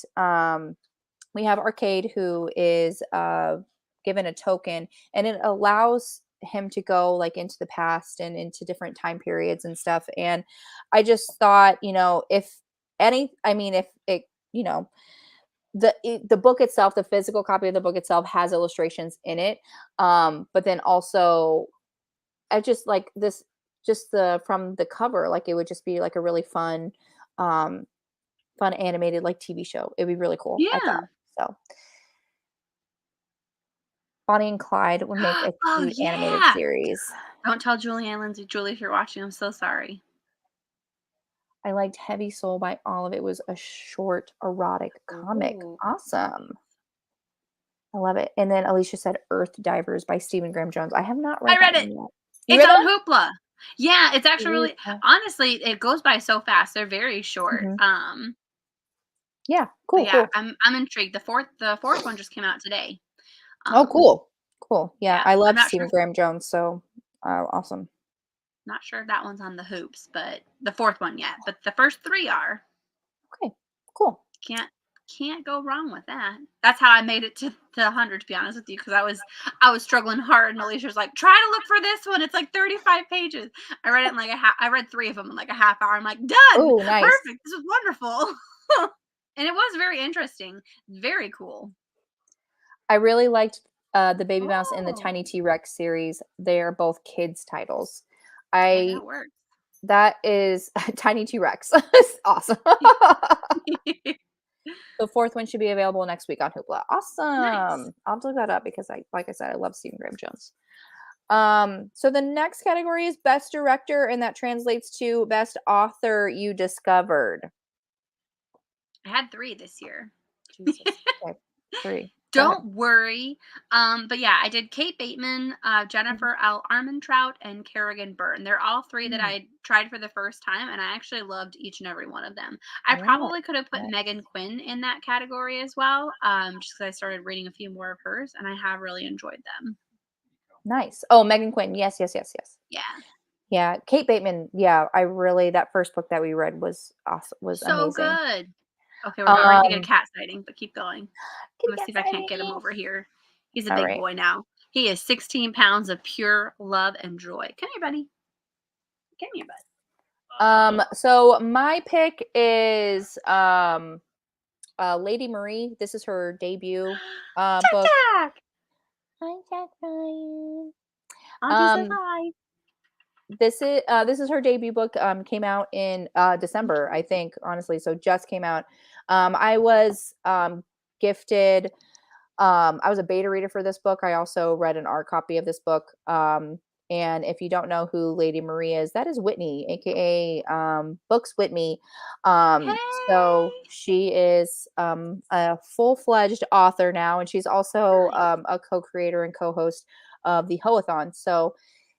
we have Arcade, who is given a token, and it allows him to go like into the past and into different time periods and stuff. And I just thought, if it, the book itself, the physical copy of the book itself has illustrations in it, but then also I just like this, just the from the cover, like it would just be like a really um fun animated like TV show. It'd be really cool, I
yeah.
thought. So Bonnie and Clyde would make a
Oh,
cute animated
yeah.
series.
Don't tell Julie Ann Lindsay. Julie, if you're watching, I'm so sorry.
I liked Heavy Soul by Olive. It was a short erotic comic.
Ooh,
Awesome. I love it. And then Alicia said Earth Divers by Stephen Graham Jones. I have not
I
read
read
that
it.
one yet. You
It's
read that
on
one?
Hoopla. Yeah, it's actually
Sweet.
really honestly, it goes by so fast. They're very short.
Mhm. Yeah.
But
Cool,
yeah,
cool.
I'm intrigued. The fourth one just came out today.
Oh,
Um,
cool. Cool. Yeah,
yeah,
I
I'm
love
not sure
Stephen
if
Graham Jones, so awesome.
if that one's on the hoops, but the fourth one yet. But the first three are.
Okay. Cool.
Can't can't go wrong with that. That's how I made it to 100, to be honest with you, because I was struggling hard, and Alicia's like, try to look for this one. It's like 35 pages. I read it in like I read three of them in like a half hour. I'm like, done,
Oh, nice.
perfect. This is wonderful, and it was very interesting, very cool.
I really liked the Baby Mouse and the
Oh,
Tiny T-Rex series. They are both kids titles.
hey,
I
that works.
That is Tiny T-Rex. It's awesome. The fourth one should be available next week on Hoopla.
Nice.
Awesome. I'll have to look that up because like I said, I love Stephen Graham Jones. So the next category is Best Director, and that translates to Best Author You Discovered.
I had three this year.
Jesus. Okay. 3. Go ahead.
Don't worry. But yeah, I did Kate Bateman,
Mhm.
Jennifer L. Armentrout, and Kerrigan Byrne. They're all three that
Mm,
I tried for the first time, and I actually loved each and every one of them. I
yeah.
probably could have put
Yeah.
Megan Quinn in that category as well, just because I started reading a few more of hers, and I have really enjoyed them.
Nice. Oh, Megan Quinn. Yes, yes, yes, yes.
Yeah,
Yeah, Kate Bateman. Yeah, I really that first book that we read was awesome, was
so
amazing.
good. Okay, we're about ready to get a
Um,
cat sighting, but keep going. I'm
Kitty
gonna see
cat
if I can't get him
sighting.
over here. He's a
All
big
right.
boy now. He is 16 pounds of pure love and joy. Come here, buddy. Come here, bud.
So my pick is Lady Marie. This is her debut
Jack
book.
Jack!
Hi, Jack Ryan.
Auntie says
Um,
hi.
this is her debut book. Came out in December, I think, honestly. So just came out. I was gifted. I was a beta reader for this book. I also read an art copy of this book. And if you don't know who Lady Marie is, that is Whitney, aka Books Whitney. So
Hey!
she is a full-fledged author now, and she's also
Nice.
a co-creator and co-host of the Hoathon. So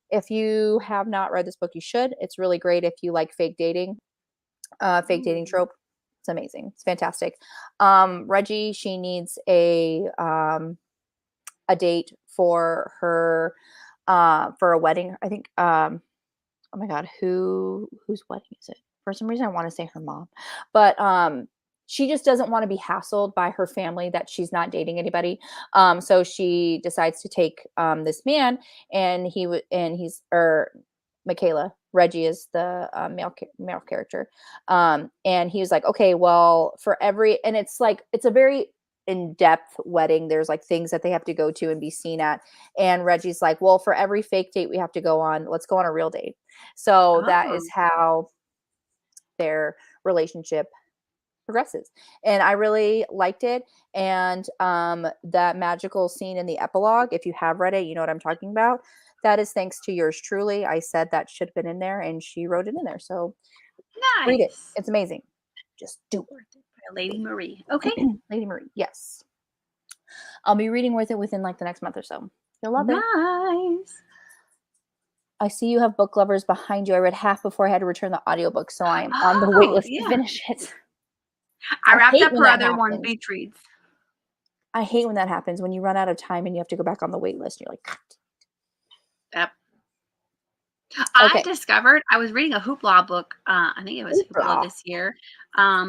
if you have not read this book, you should. It's really great if you like fake dating
Ooh.
trope. It's amazing. It's fantastic. Reggie, she needs a date for her for a wedding. I think oh my god, whose wedding is it? For some reason I want to say her mom. But she just doesn't want to be hassled by her family that she's not dating anybody. So she decides to take this man, and he's Michaela. Reggie is the male character, and he was like, okay, well, for every, and it's like it's a very in-depth wedding. There's like things that they have to go to and be seen at. And Reggie's like, well, for every fake date we have to go on, let's go on a real date. So that is
Oh,
how their relationship progresses. And I really liked it. And that magical scene in the epilogue, if you have read it, you know what I'm talking about. That is thanks to yours truly. I said that should have been in there and she wrote it in there. So read it.
nice.
It's amazing. Just do
Worth it by Lady Marie. Okay.
it. Lady Marie. Yes. I'll be reading with it within like the next month or so. You'll love it.
Nice.
I see you have book lovers behind you. I read half before I had to return the audiobook, so I'm on the wait
Oh,
list to
yeah.
finish it.
I
I
wrapped
hate
up
when
her
that
other one,
happens.
Beach Reads.
I hate when that happens, when you run out of time and you have to go back on the wait list. And you're like,
Yep. I
okay.
discovered I was reading a Hoopla book. I think it was Hoopla
Hoopla.
this year,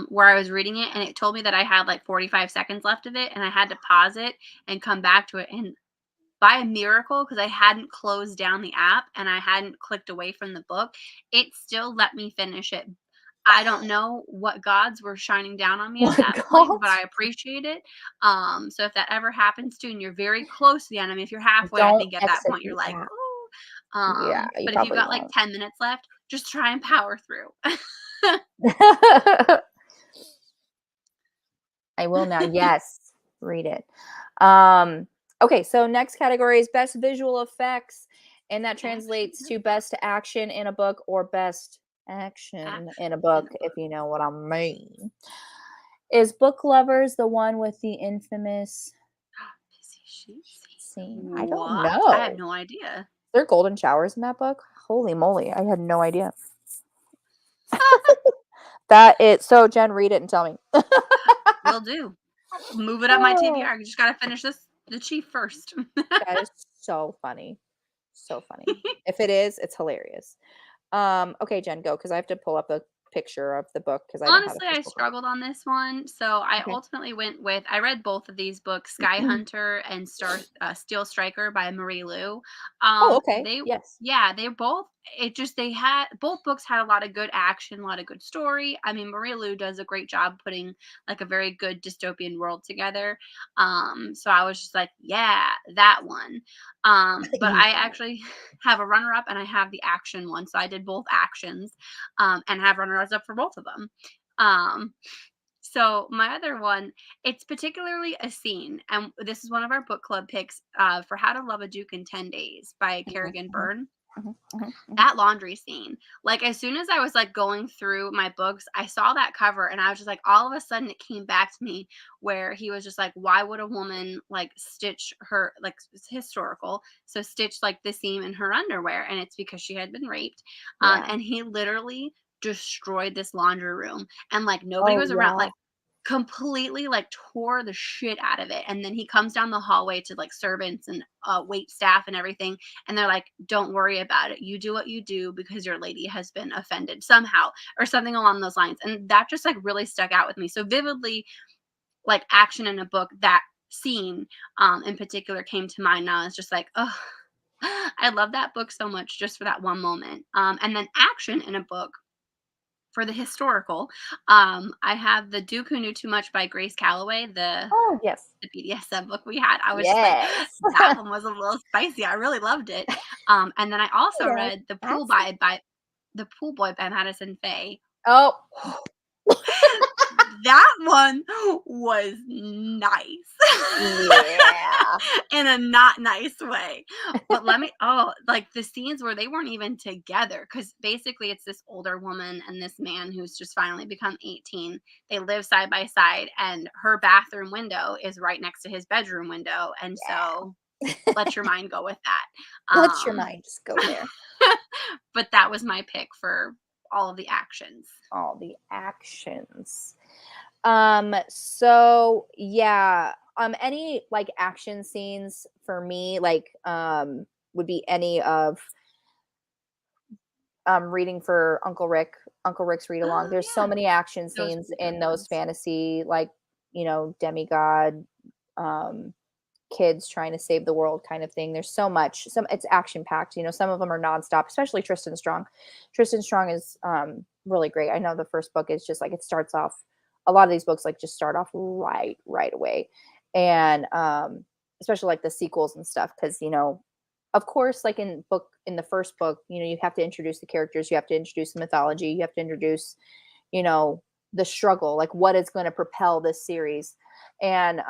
where I was reading it, and it told me that I had like 45 seconds left of it, and I had to pause it and come back to it. And by a miracle, because I hadn't closed down the app and I hadn't clicked away from the book, it still let me finish it. I don't know what gods were shining down on me at
What
that point,
God?
but I appreciate it. So if that ever happens to you and you're very close to the end, I mean, if you're halfway, I
Don't
think at that
exit
point you're
the
like,
app.
oh.
Yeah, you
But if you've
probably
got like
won't.
10 minutes left, just try and power through.
I will now. Yes, read it. Um, okay, so next category is best visual effects, and that
Action
translates
in
to
a book.
best action in a book or best action in a
Action in
book,
a
if
book.
you know what I mean. Is Book Lovers the one with the infamous
Busy shoot
scene?
scene.
I don't
What? I have
know.
no idea.
There are golden showers in that book? Holy moly, I had no idea. That is so Jen, read it and tell me.
Will do. Move it up my
Oh,
TBR. I just gotta finish the chief first.
that is so funny. So funny. If it is, it's hilarious. Okay, Jen, go because I have to pull up a picture of the book because I don't have a
Honestly, I
physical copy.
struggled on this one, so I
Okay.
ultimately went with I read both of these books, Sky Hunter and Steel Striker by Marie Lu.
Oh, okay.
They
Yes.
yeah, they both they had both books had a lot of good action, a lot of good story. I mean, Marie Lu does a great job putting like a very good dystopian world together. So I was just like, yeah, that one. But I actually have a runner up and I have the action one, so I did both actions, and have runners up for both of them. Um, so my other one, it's particularly a scene, and this is one of our book club picks for How to Love a Duke in 10 Days by
Mhm,
Kerrigan
mhm,
Byrne.
mhm, mhm, mhm.
That laundry scene, like as soon as I was like going through my books, I saw that cover and I was just like, all of a sudden it came back to me where he was just like, why would a woman like stitch her, like it's historical, so stitch like the seam in her underwear? And it's because she had been raped.
Yeah.
And he literally destroyed this laundry room and like nobody
Oh,
was around,
yeah.
like completely like tore the shit out of it. And then he comes down the hallway to like servants and wait staff and everything, and they're like, don't worry about it, you do what you do because your lady has been offended somehow, or something along those lines. And that just like really stuck out with me so vividly. Like action in a book, that scene in particular came to mind, and I was just like, oh, I love that book so much just for that one moment. And then action in a book for the historical, I have The Duke Who Knew Too Much by Grace Calloway,
Oh, yes.
the BDSM book we had. I was just like,
Yes.
that one was a little spicy. I really loved it. And then I also
Yeah,
read
that's
The Pool Boy by Madison Faye.
oh,
That one was nice.
yeah.
In a not nice way. But like the scenes where they weren't even together, because basically it's this older woman and this man who's just finally become 18. They live side by side, and her bathroom window is right next to his bedroom window. And so let your mind go with that.
Let your mind just go there.
But that was my pick for all of the actions.
All the actions. So yeah, any like action scenes for me, like would be any of reading for Uncle Rick's read along.
Oh
There's so
yeah.
many action
Those
scenes
were good
in those
ones.
fantasy, like, demigod, um, kids trying to save the world kind of thing. There's so much. Some it's action packed. Some of them are nonstop, especially Tristan Strong. Tristan Strong is really great. I know the first book is just like it starts off a lot of these books like just start off right away, and especially like the sequels and stuff, because of course, like in the first book, you have to introduce the characters, you have to introduce the mythology, you have to introduce you know the struggle, like what is going to propel this series. And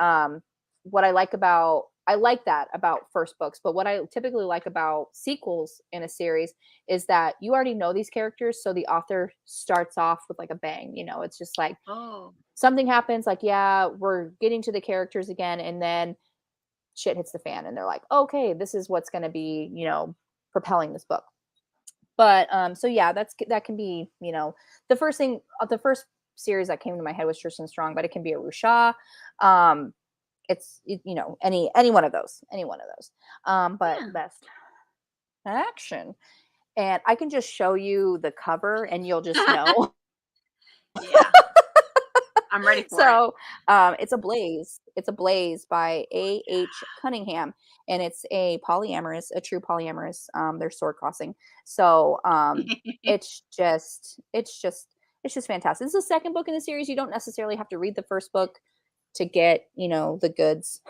what I like that about first books, but what I typically like about sequels in a series is that you already know these characters, so the author starts off with like a bang. It's just like
Oh.
something happens, like, yeah, we're getting to the characters again, and then shit hits the fan and they're like, okay, this is what's going to be propelling this book. But so yeah, that can be the first thing, the first series that came to my head was Tristan Strong, but it can be a Rusha. It's any one of those, but
Yeah.
best action, and I can just show you the cover and you'll just know.
Yeah. I'm ready for it.
So it's a Blaze. It's a Blaze by A.H. Cunningham, and it's a true polyamorous. They're sword crossing. So it's just fantastic. This is the second book in the series. You don't necessarily have to read the first book to get the goods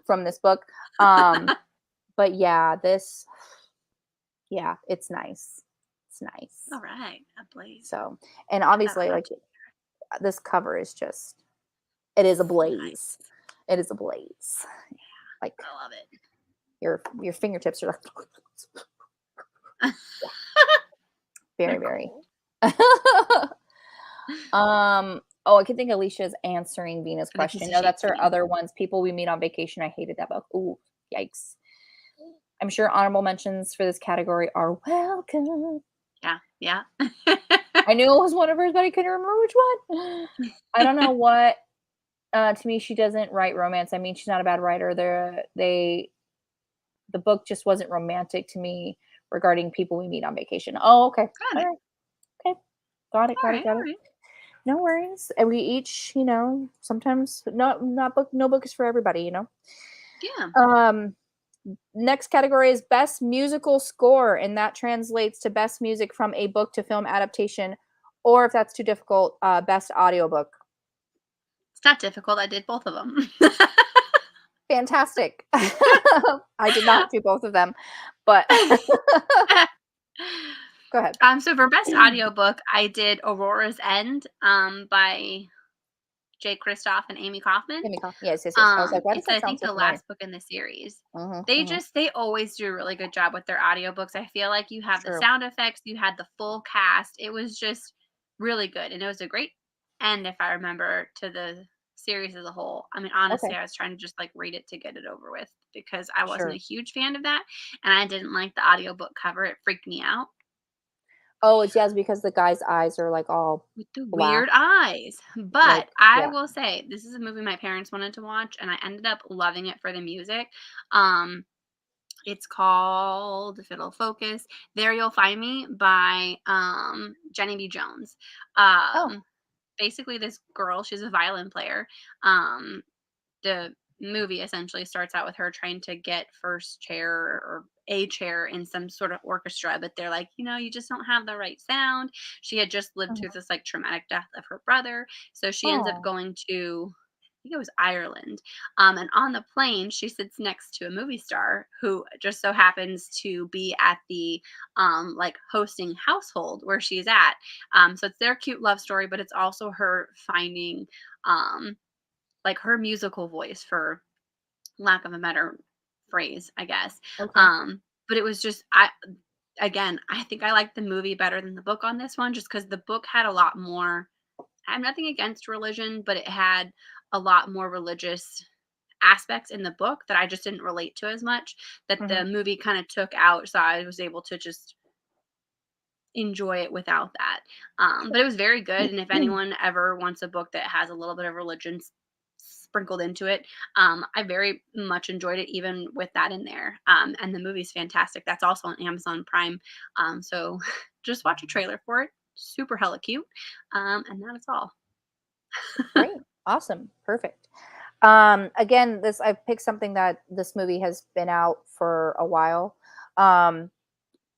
from this book. But yeah, it's nice. It's nice.
All right. A Blaze.
So, and
Put that on
obviously,
my
like, this cover is just, it is a blaze.
nice.
It is a blaze. Like,
I love it.
your fingertips are like very,
They're
very.
cool.
Oh, I can think Alicia's answering Venus'
And a piece
question.
of
No,
shit
that's
to
her
me.
other ones. People We Meet on Vacation. I hated that book. Ooh, yikes. I'm sure honorable mentions for this category are welcome.
Yeah. Yeah.
I knew it was one of hers, but I couldn't remember which one. I don't know what. To me, she doesn't write romance. I mean, she's not a bad writer. The book just wasn't romantic to me regarding People We Meet on Vacation. Oh, okay.
Got
All
it.
right. Okay. Got it.
All
Got it.
right.
Got
All
it.
right.
No worries. And we each, sometimes no book is for everybody.
Yeah.
Um, Next category is best musical score, and that translates to best music from a book to film adaptation, or if that's too difficult, best audiobook.
It's not difficult. I did both of them.
Fantastic. I did not do both of them, but go ahead.
So for best audiobook, I did Aurora's End by Jay Kristoff and Amy Kaufman.
Give me coffee. Yes, yes, yes. I was like, why does
It's
that
I
sound
think
so
the
familiar?
last book in the series.
Mm-hmm.
They always do a really good job with their audiobooks. I feel like you have the
True.
sound effects, you had the full cast. It was just really good. And it was a great end, if I remember, to the series as a whole. I mean, honestly,
Okay.
I was trying to just like read it to get it over with because I wasn't a
Sure.
huge fan of that. And I didn't like the audiobook cover. It freaked me out.
Oh, it's yes, because the guy's eyes are like all
With the
black.
weird eyes.
Like,
But I
yeah.
will say this is a movie my parents wanted to watch and I ended up loving it for the music. Um it's called, if it'll focus, There You'll Find Me by Jenny B. Jones.
Oh.
Basically this girl, she's a violin player. Um the movie essentially starts out with her trying to get first chair or a chair in some sort of orchestra, but they're like, you just don't have the right sound. She had just lived through
Mhm.
this like traumatic death of her brother, so she ends up
Oh.
going to, I think it was Ireland. And on the plane, she sits next to a movie star who just so happens to be at the like hosting household where she's at. So it's their cute love story, but it's also her finding um like her musical voice, for lack of a better phrase, I guess.
Okay.
But it was just I think I like the movie better than the book on this one just cuz the book had a lot more. I have nothing against religion, but it had a lot more religious aspects in the book that I just didn't relate to as much, that
Mhm.
the movie kind of took out, so I was able to just enjoy it without that. But it was very good, and if anyone ever wants a book that has a little bit of religion sprinkled into it, I very much enjoyed it, even with that in there. And the movie's fantastic. That's also on Amazon Prime. So just watch a trailer for it. Super hella cute. And that is all.
Great. Awesome. Perfect. Again, this I've picked something that this movie has been out for a while. Um,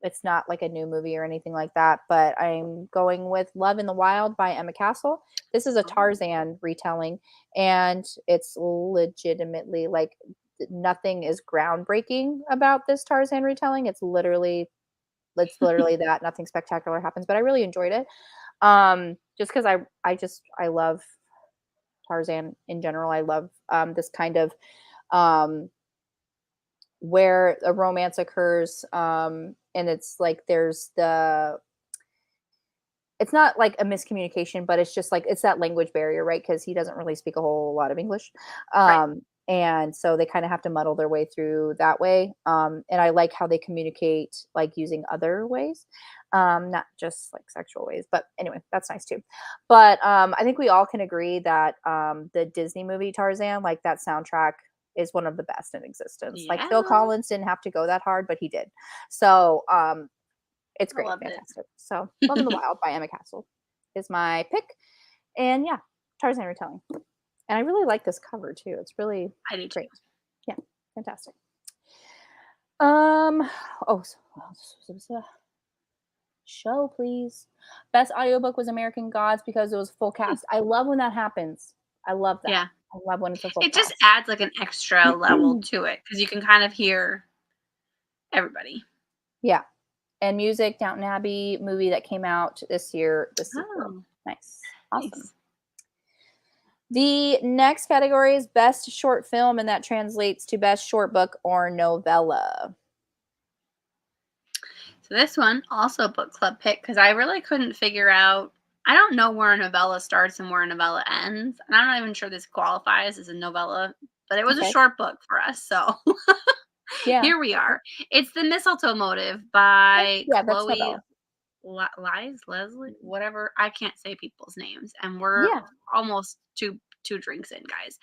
It's not like a new movie or anything like that, but I'm going with Love in the Wild by Emma Castle. This is a
Oh,
Tarzan retelling, and it's legitimately like nothing is groundbreaking about this Tarzan retelling. It's literally that nothing spectacular happens, but I really enjoyed it. Just because I love Tarzan in general. I love this kind of um where a romance occurs, and it's like it's not like a miscommunication, but it's just like it's that language barrier, right? Because he doesn't really speak a whole lot of English.
right.
And so they kind of have to muddle their way through that way. And I like how they communicate like using other ways, not just like sexual ways. But anyway, that's nice too. But I think we all can agree that the Disney movie Tarzan, like that soundtrack is one of the best in existence. Like Phil
Yeah.
Collins didn't have to go that hard, but he did. So it's
I
great,
loved it.
fantastic. So, Love in the Wild by Emma Castle is my pick, and yeah, Tarzan retelling. And I really like this cover too. It's really
I do too.
great. Yeah, fantastic. Um, oh, show please. Best audiobook was American Gods because it was full cast. I love when that happens. I love that.
Yeah.
I love when it's a full
It just
cast.
adds like an extra level to it because you can kind of hear everybody.
Yeah, and music, Downton Abbey movie that came out this year, the sequel.
Oh,
Nice, awesome.
nice.
The next category is best short film, and that translates to best short book or novella.
So this one also a book club pick because I really couldn't figure out. I don't know where a novella starts and where a novella ends, and I'm not even sure this qualifies as a novella. But it was a
Okay.
short book for us, so
Yeah.
here we are. It's The Mistletoe Motive
That's,
by
yeah, that's
Chloe
novella.
Leslie, whatever. I can't say people's names, and we're
Yeah.
almost two drinks in, guys.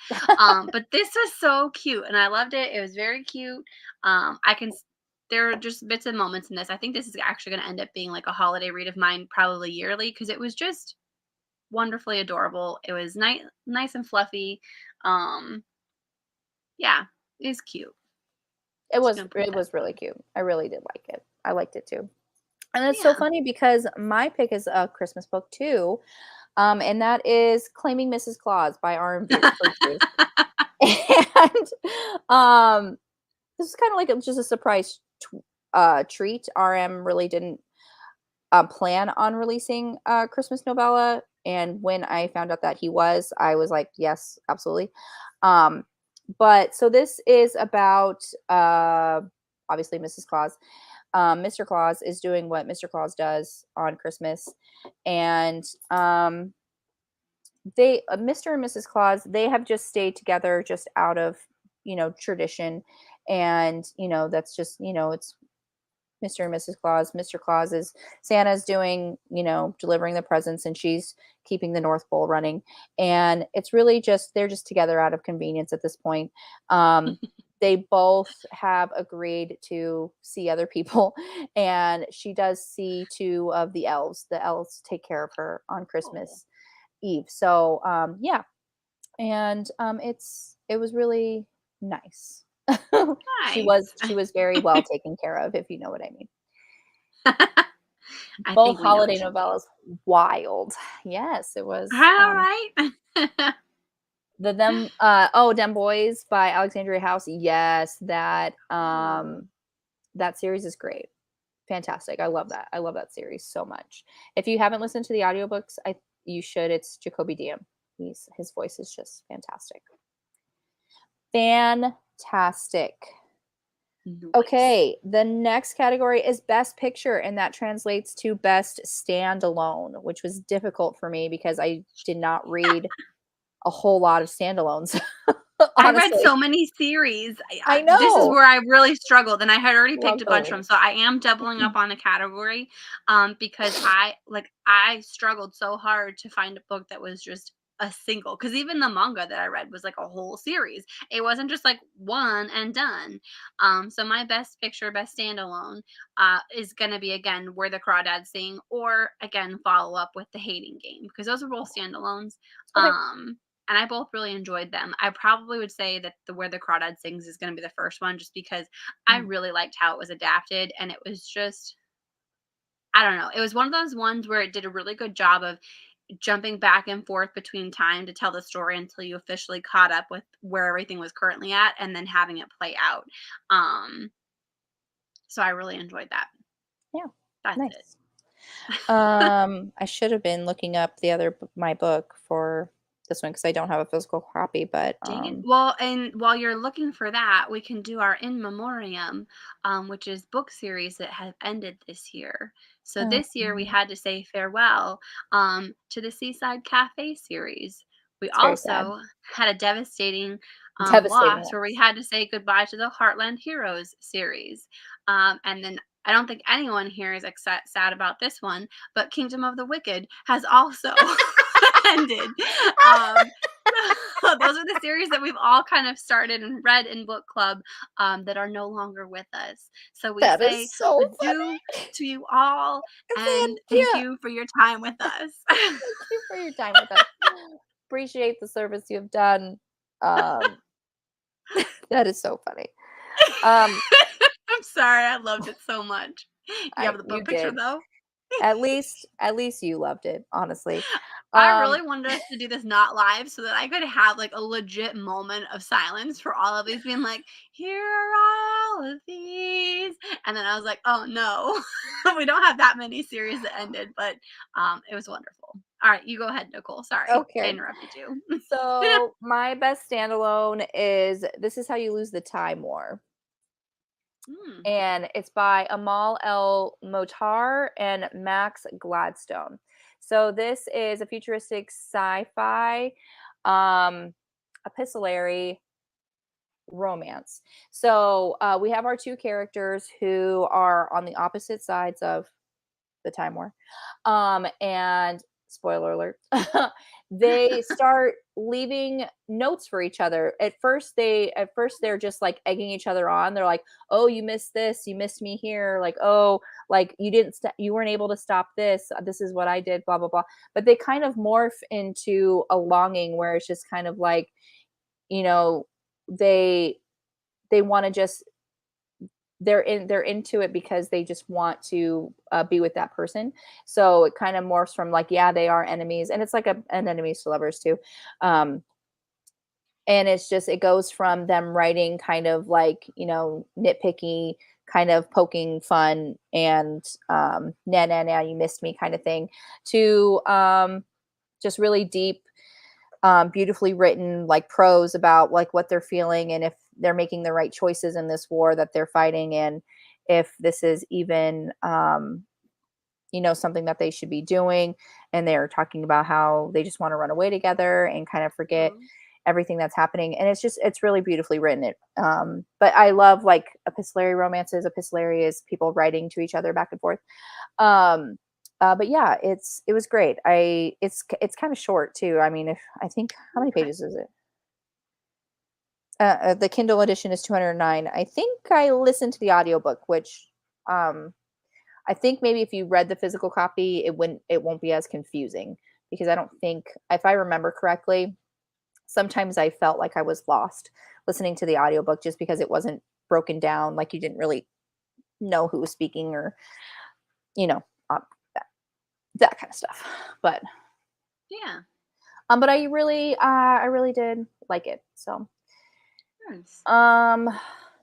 But this was so cute, and I loved it. It was very cute. I can. There are just bits and moments in this. I think this is actually going to end up being like a holiday read of mine, probably yearly, because it was just wonderfully adorable. It was nice and fluffy. Um, yeah, it's cute.
it
Just
was
gonna put
it
that.
was really cute. I really did like it. I liked it too. And it's so
Yeah.
funny because my pick is a Christmas book too. And that is Claiming Mrs. Claus by R.M. Virtue. And this is kind of like just a surprise treat. RM really didn't plan on releasing a Christmas novella, and when I found out that he was, I was like, yes, absolutely. Um, but so this is about obviously Mrs. Claus. Mr. Claus is doing what Mr. Claus does on Christmas, and they Mr. and Mrs. Claus, they have just stayed together just out of tradition, and that's just it's Mr. and Mrs. Claus. Mr. Claus is Santa's doing, delivering the presents, and she's keeping the North Pole running. And it's really just they're just together out of convenience at this point. They both have agreed to see other people, and she does see two of the elves. The elves take care of her on
Oh,
Christmas Eve. So yeah, and it was really nice.
nice.
She was very well taken care of, if you know what I mean.
I
Both
think we know
holiday
what you mean.
novellas, wild. Yes, it
All
was,
right.
Dem Boys by Alexandria House. Yes,
Oh,
that series is great. Fantastic. I love that. I love that series so much. If you haven't listened to the audiobooks, you should. It's Jacoby Diem. His voice is just fantastic. Fantastic.
nice.
Okay, the next category is Best Picture, and that translates to Best Standalone, which was difficult for me because I did not read a whole lot of standalones,
I read
honestly.
so many series.
I
This is
know.
where I really struggled, and I had already picked
Love
a bunch of them.
those.
So I am doubling up on a category, because I struggled so hard to find a book that was just a single. Because even the manga that I read was like a whole series. It wasn't just like one and done. So my best picture, best standalone, is gonna be again Where the Crawdads Sing, or again follow up with The Hating Game, because those are both standalones.
Okay.
And I both really enjoyed them. I probably would say that the Where the Crawdad Sings is going to be the first one, just because I
Mm.
really liked how it was adapted, and it was just I don't know. It was one of those ones where it did a really good job of jumping back and forth between time to tell the story until you officially caught up with where everything was currently at and then having it play out. Um, so I really enjoyed that.
Yeah,
That's it.
nice. I should have been looking up my book for this one because I don't have a physical copy, but
Dang it. Well, and while you're looking for that, we can do our in memoriam, which is book series that have ended this year. So this year we
um,
had to say farewell to the Seaside Cafe series. We
it's very sad.
also had a devastating
Devastating
loss where we
loss.
had to say goodbye to the Heartland Heroes series. And then I don't think anyone here is sad about this one, but Kingdom of the Wicked has also ended. Um, those are the series that we've all kind of started and read in book club that are no longer with us. So we
That is
say
so
adieu
funny.
to you all and thank
Yeah,
you for your time with us.
thank you for your time with us. Appreciate the service you have done. Um, that is so funny. Um,
I'm sorry, I loved it so much. You have the
you
book picture
did.
though?
At least you loved it, honestly.
I
Um,
really wanted us to do this not live so that I could have like a legit moment of silence for all of these being like, here are all of these. And then I was like, oh no, we don't have that many series that ended, but it was wonderful. All right, you go ahead, Nicole. Sorry, I
okay.
interrupted you.
So my best standalone is This Is How You Lose the Time War.
Mm,
And it's by Amal El Motar and Max Gladstone. So this is a futuristic sci-fi um, epistolary romance. So we have our two characters who are on the opposite sides of the Time War. And spoiler alert, they start leaving notes for each other. At first they're just like egging each other on. They're like, "Oh, you missed this. You missed me here." Like, "Oh, like you weren't able to stop this. This is what I did, blah blah blah." But they kind of morph into a longing where it's just kind of like, you know, they they want to just they're into it because they just want to be with that person. So it kind of morphs from like, yeah, they are enemies, and it's like an enemies to lovers too. Um, and it goes from them writing kind of like, nitpicky, kind of poking fun and nah nah nah, you missed me kind of thing, to just really deep, beautifully written like prose about like what they're feeling and if they're making the right choices in this war that they're fighting, and if this is even something that they should be doing. And they're talking about how they just want to run away together and kind of forget
oh,
everything that's happening. And it's really beautifully written. But I love like epistolary romances. Epistolary is people writing to each other back and forth. But yeah, it was great. It's kind of short too. I mean, if I think, how many
okay.
pages is it? The Kindle edition is 209. I think I listened to the audiobook, which um, I think maybe if you read the physical copy, it won't be as confusing, because I don't think, if I remember correctly, sometimes I felt like I was lost listening to the audiobook just because it wasn't broken down, like you didn't really know who was speaking, or you know, that, that kind of stuff. But
Yeah.
but I really did like it. So
Nice.
um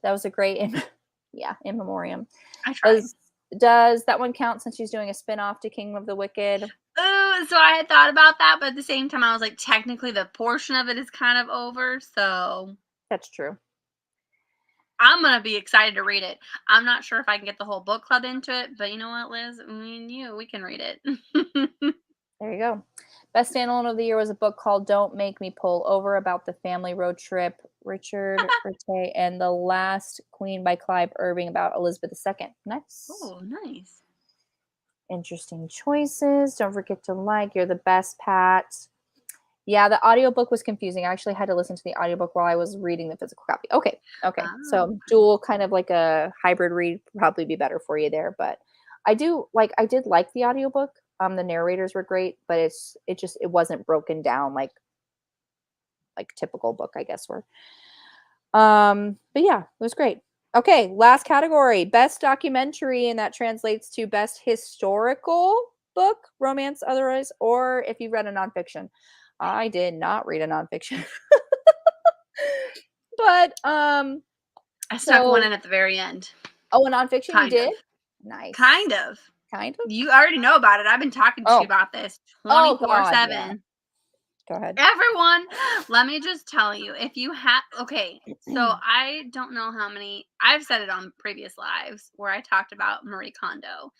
that was a great yeah, in memoriam.
I tried.
Does that one count since she's doing a spin-off to Kingdom of the Wicked?
Ooh, so I had thought about that, but at the same time, I was like, technically, the portion of it is kind of over. So
That's true.
I'm gonna be excited to read it. I'm not sure if I can get the whole book club into it, but you know what, Liz? Me and you, we can read it.
There you go. Best standalone of the year was a book called Don't Make Me Pull Over, about the family road trip. Richard Rite and the Last Queen by Clive Irving, about Elizabeth II. Nice.
Oh, nice.
Interesting choices. Don't forget to like. You're the best, Pat. Yeah, the audiobook was confusing. I actually had to listen to the audiobook while I was reading the physical copy. Okay. Okay.
Oh,
So dual, kind of like a hybrid read, would probably be better for you there. But I did like the audiobook. The narrators were great, but it wasn't broken down like typical book, I guess, were. But yeah, it was great. Okay, last category, best documentary, and that translates to best historical book, romance, otherwise, or if you read a nonfiction. I did not read a nonfiction. But
I snuck one
so
in at the very end.
oh, a nonfiction you
Kind
did?
of.
Nice.
Kind of.
Kind of?
You already know about it. I've been talking to you
Oh.
about this
Oh God, yeah.
24/7.
Go ahead.
Everyone, let me just tell you, if you have, okay, so I don't know how many, I've said it on previous lives where I talked about Marie Kondo.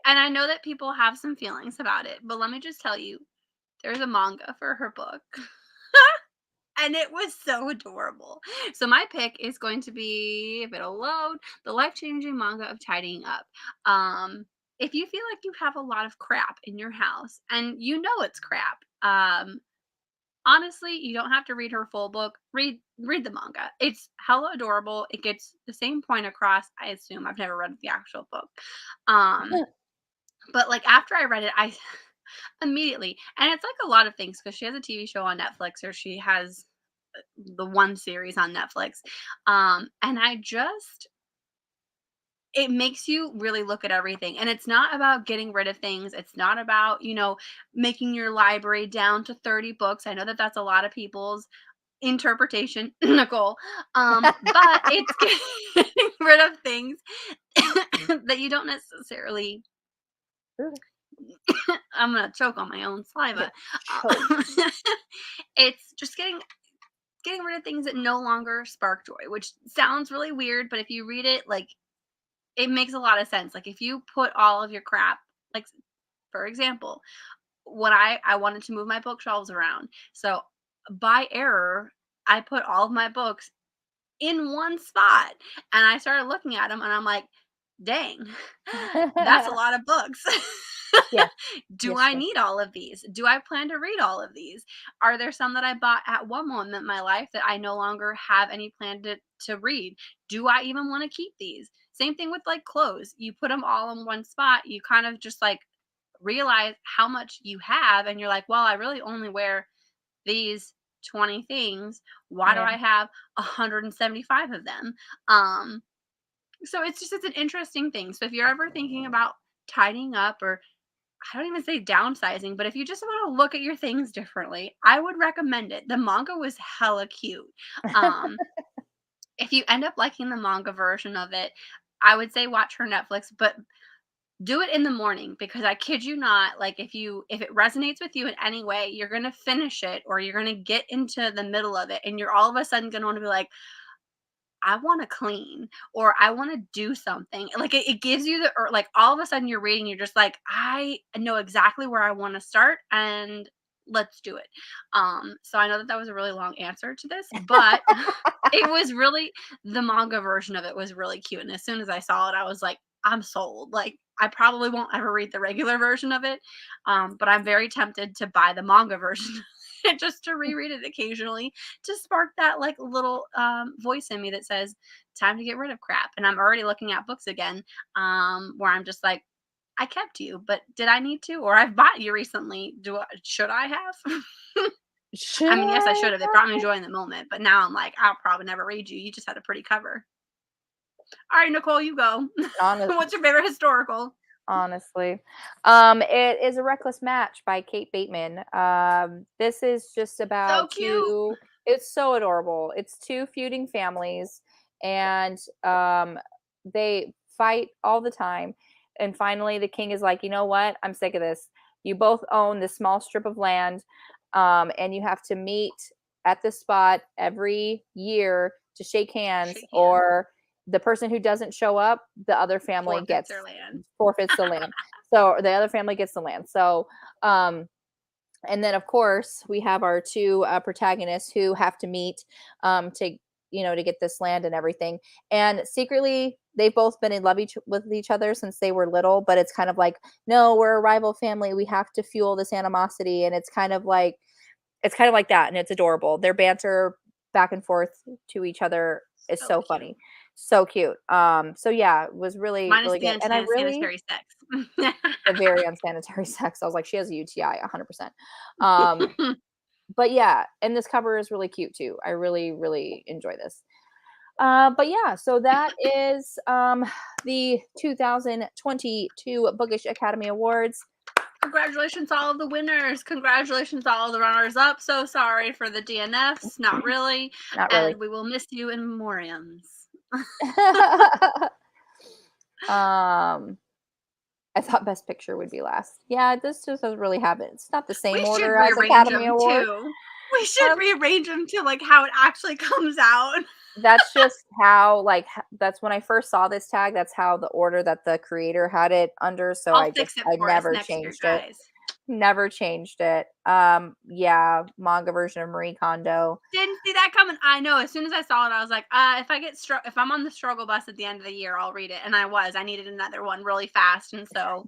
And I know that people have some feelings about it, but let me just tell you, there's a manga for her book. And it was so adorable. So my pick is going to be, if it'll load, the life-changing manga of tidying up. Um, if you feel like you have a lot of crap in your house and you know it's crap, honestly, you don't have to read her full book. Read the manga. It's hella adorable. It gets the same point across. I assume I've never read the actual book. Um, but like after I read it, I immediately, and it's like a lot of things because she has a TV show on Netflix or she has the one series on Netflix. And I just, it makes you really look at everything. And it's not about getting rid of things. It's not about, making your library down to 30 books. I know that that's a lot of people's interpretation, Nicole. But it's getting rid of things that you don't necessarily. I'm gonna choke on my own saliva.
Get choked.
It's just getting rid of things that no longer spark joy, which sounds really weird, but if you read it, like it makes a lot of sense. Like if you put all of your crap, like for example, when I wanted to move my bookshelves around, so by error, I put all of my books in one spot and I started looking at them and I'm like, dang, that's a lot of books.
Yes.
Do
Yes,
I
yes.
need all of these? Do I plan to read all of these? Are there some that I bought at one moment in my life that I no longer have any plan to read? Do I even want to keep these? Same thing with like clothes. You put them all in one spot, you kind of just like realize how much you have, and you're like, well, I really only wear these 20 things. Why do
Yeah.
I have 175 of them? Um, so it's an interesting thing. So if you're ever thinking about tidying up, or I don't even say downsizing, but if you just want to look at your things differently, I would recommend it. The manga was hella cute. Um, if you end up liking the manga version of it, I would say watch her Netflix, but do it in the morning because I kid you not, like if it resonates with you in any way, you're gonna finish it or you're gonna get into the middle of it and you're all of a sudden gonna want to be like, I want to clean or I want to do something. Like it gives you the, or like all of a sudden you're reading, you're just like, I know exactly where I want to start and let's do it. So I know that that was a really long answer to this, but it was really, the manga version of it was really cute. And as soon as I saw it, I was like, I'm sold. Like I probably won't ever read the regular version of it. But I'm very tempted to buy the manga version just to reread it occasionally to spark that like little voice in me that says time to get rid of crap. And I'm already looking at books again, where I'm just like, I kept you, but did I need to? Or I've bought you recently. Should I have? I
Should
mean, yes, I
I?
should have. It brought me joy in the moment, but now I'm like, I'll probably never read you. You just had a pretty cover. All right, Nicole, you go.
Honest
What's your favorite historical?
honestly. It is A Reckless Match by Kate Bateman. This is just
So
about
cute.
two, it's so adorable. It's two feuding families and they fight all the time. And finally the king is like, "You know what? I'm sick of this. You both own this small strip of land and you have to meet at this spot every year to shake hands
Shake hands.
or the person who doesn't show up, the other family
Forfeits
gets
their land.
forfeits the land. So the other family gets the land. So, and then of course we have our two protagonists who have to meet to to get this land and everything. And secretly, they've both been in love with each other since they were little. But it's kind of like, no, we're a rival family. We have to fuel this animosity, and it's kind of like that, and it's adorable. Their banter back and forth to each other is
So
so
cute.
funny. So cute. So yeah, it was really,
Minus
really
the
good. And I really
unsanitary sex.
the very unsanitary sex. I was like, she has a UTI 100%. But yeah, and this cover is really cute too. I really, really enjoy this. But yeah, so that is the 2022 Bookish Academy Awards.
Congratulations to all of the winners. Congratulations to all of the runners up. So sorry for the DNFs. Not really.
Not really.
And we will miss you in memoriams.
I thought Best Picture would be last. Yeah, this just doesn't really have it. It's not the same
We should
order as
rearrange
Academy
them
Award.
too. We should rearrange them to like how it actually comes out.
That's just how, like, that's when I first saw this tag. That's how the order that the creator had it under. So
I'll fix it
I
for us
never
next year,
changed it.
guys.
Never changed it. Yeah, manga version of Marie Kondo.
Didn't see that coming. I know. As soon as I saw it, I was like, if I'm on the struggle bus at the end of the year, I'll read it. And I was. I needed another one really fast, and so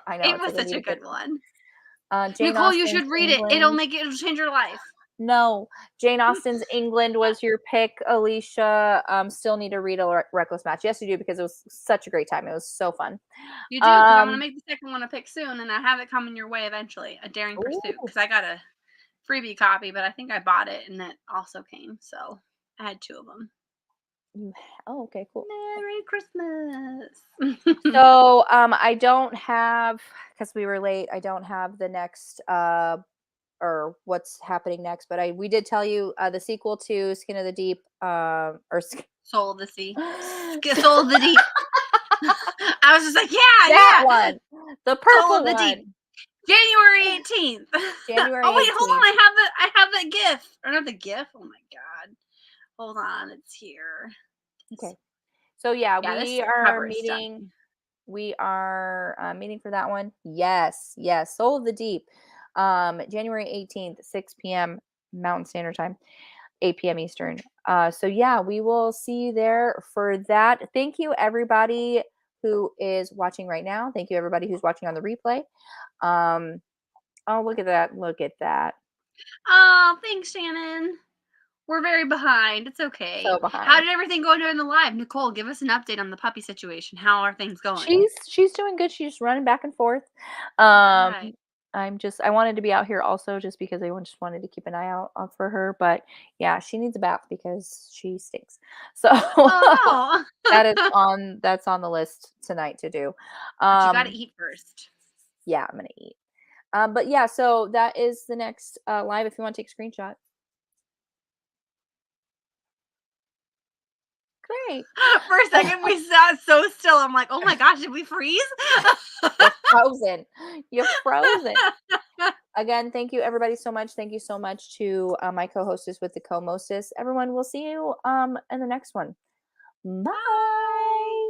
I know
it was such a good one.
Jane
Nicole, you
Austen's
should read
England.
It'll change your life.
No, Jane Austen's England was your pick, Alicia. Still need to read a Reckless Match. Yes, you do, because it was such a great time. It was so fun.
You do, because I'm gonna make the second one a pick soon, and I have it coming your way eventually. A Daring Pursuit, because I got a freebie copy, but I think I bought it, and it also came, so I had 2 of them.
Oh, okay, cool.
Merry Christmas.
So, I don't have, because we were late, I don't have the next, or what's happening next, but we did tell you the sequel to Skin of the Deep, or
Soul of the Sea. Soul of the Deep. I was just like,
that one, the purple
Soul of the
one.
Deep. January 18th.
January 18th.
Oh wait, hold on. I have the GIF. Or not the GIF. Oh my god. Hold on, it's here.
Okay. So yeah,
we are meeting.
We are meeting for that one. Yes, Soul of the Deep. January 18th, 6 p.m. Mountain Standard Time, 8 p.m. Eastern. So yeah, we will see you there for that. Thank you, everybody who is watching right now. Thank you, everybody who's watching on the replay. Oh, look at that. Look at that.
Oh, thanks, Shannon. We're very behind. It's okay.
So behind.
How did everything go during the live? Nicole, give us an update on the puppy situation. How are things going?
She's doing good. She's running back and forth.
Right.
I wanted to be out here also just because I just wanted to keep an eye out for her. But yeah, she needs a bath because she stinks. So
Oh no.
that's on the list tonight to do.
But you gotta eat first.
Yeah, I'm gonna eat. But yeah, so that is the next live if you want to take a screenshot. Great.
For a second, we sat so still. I'm like, oh my gosh, did we freeze?
You're frozen. You're frozen. Again, thank you everybody so much. Thank you so much to my co-hostess with the co-mostess. Everyone, we'll see you in the next one. Bye.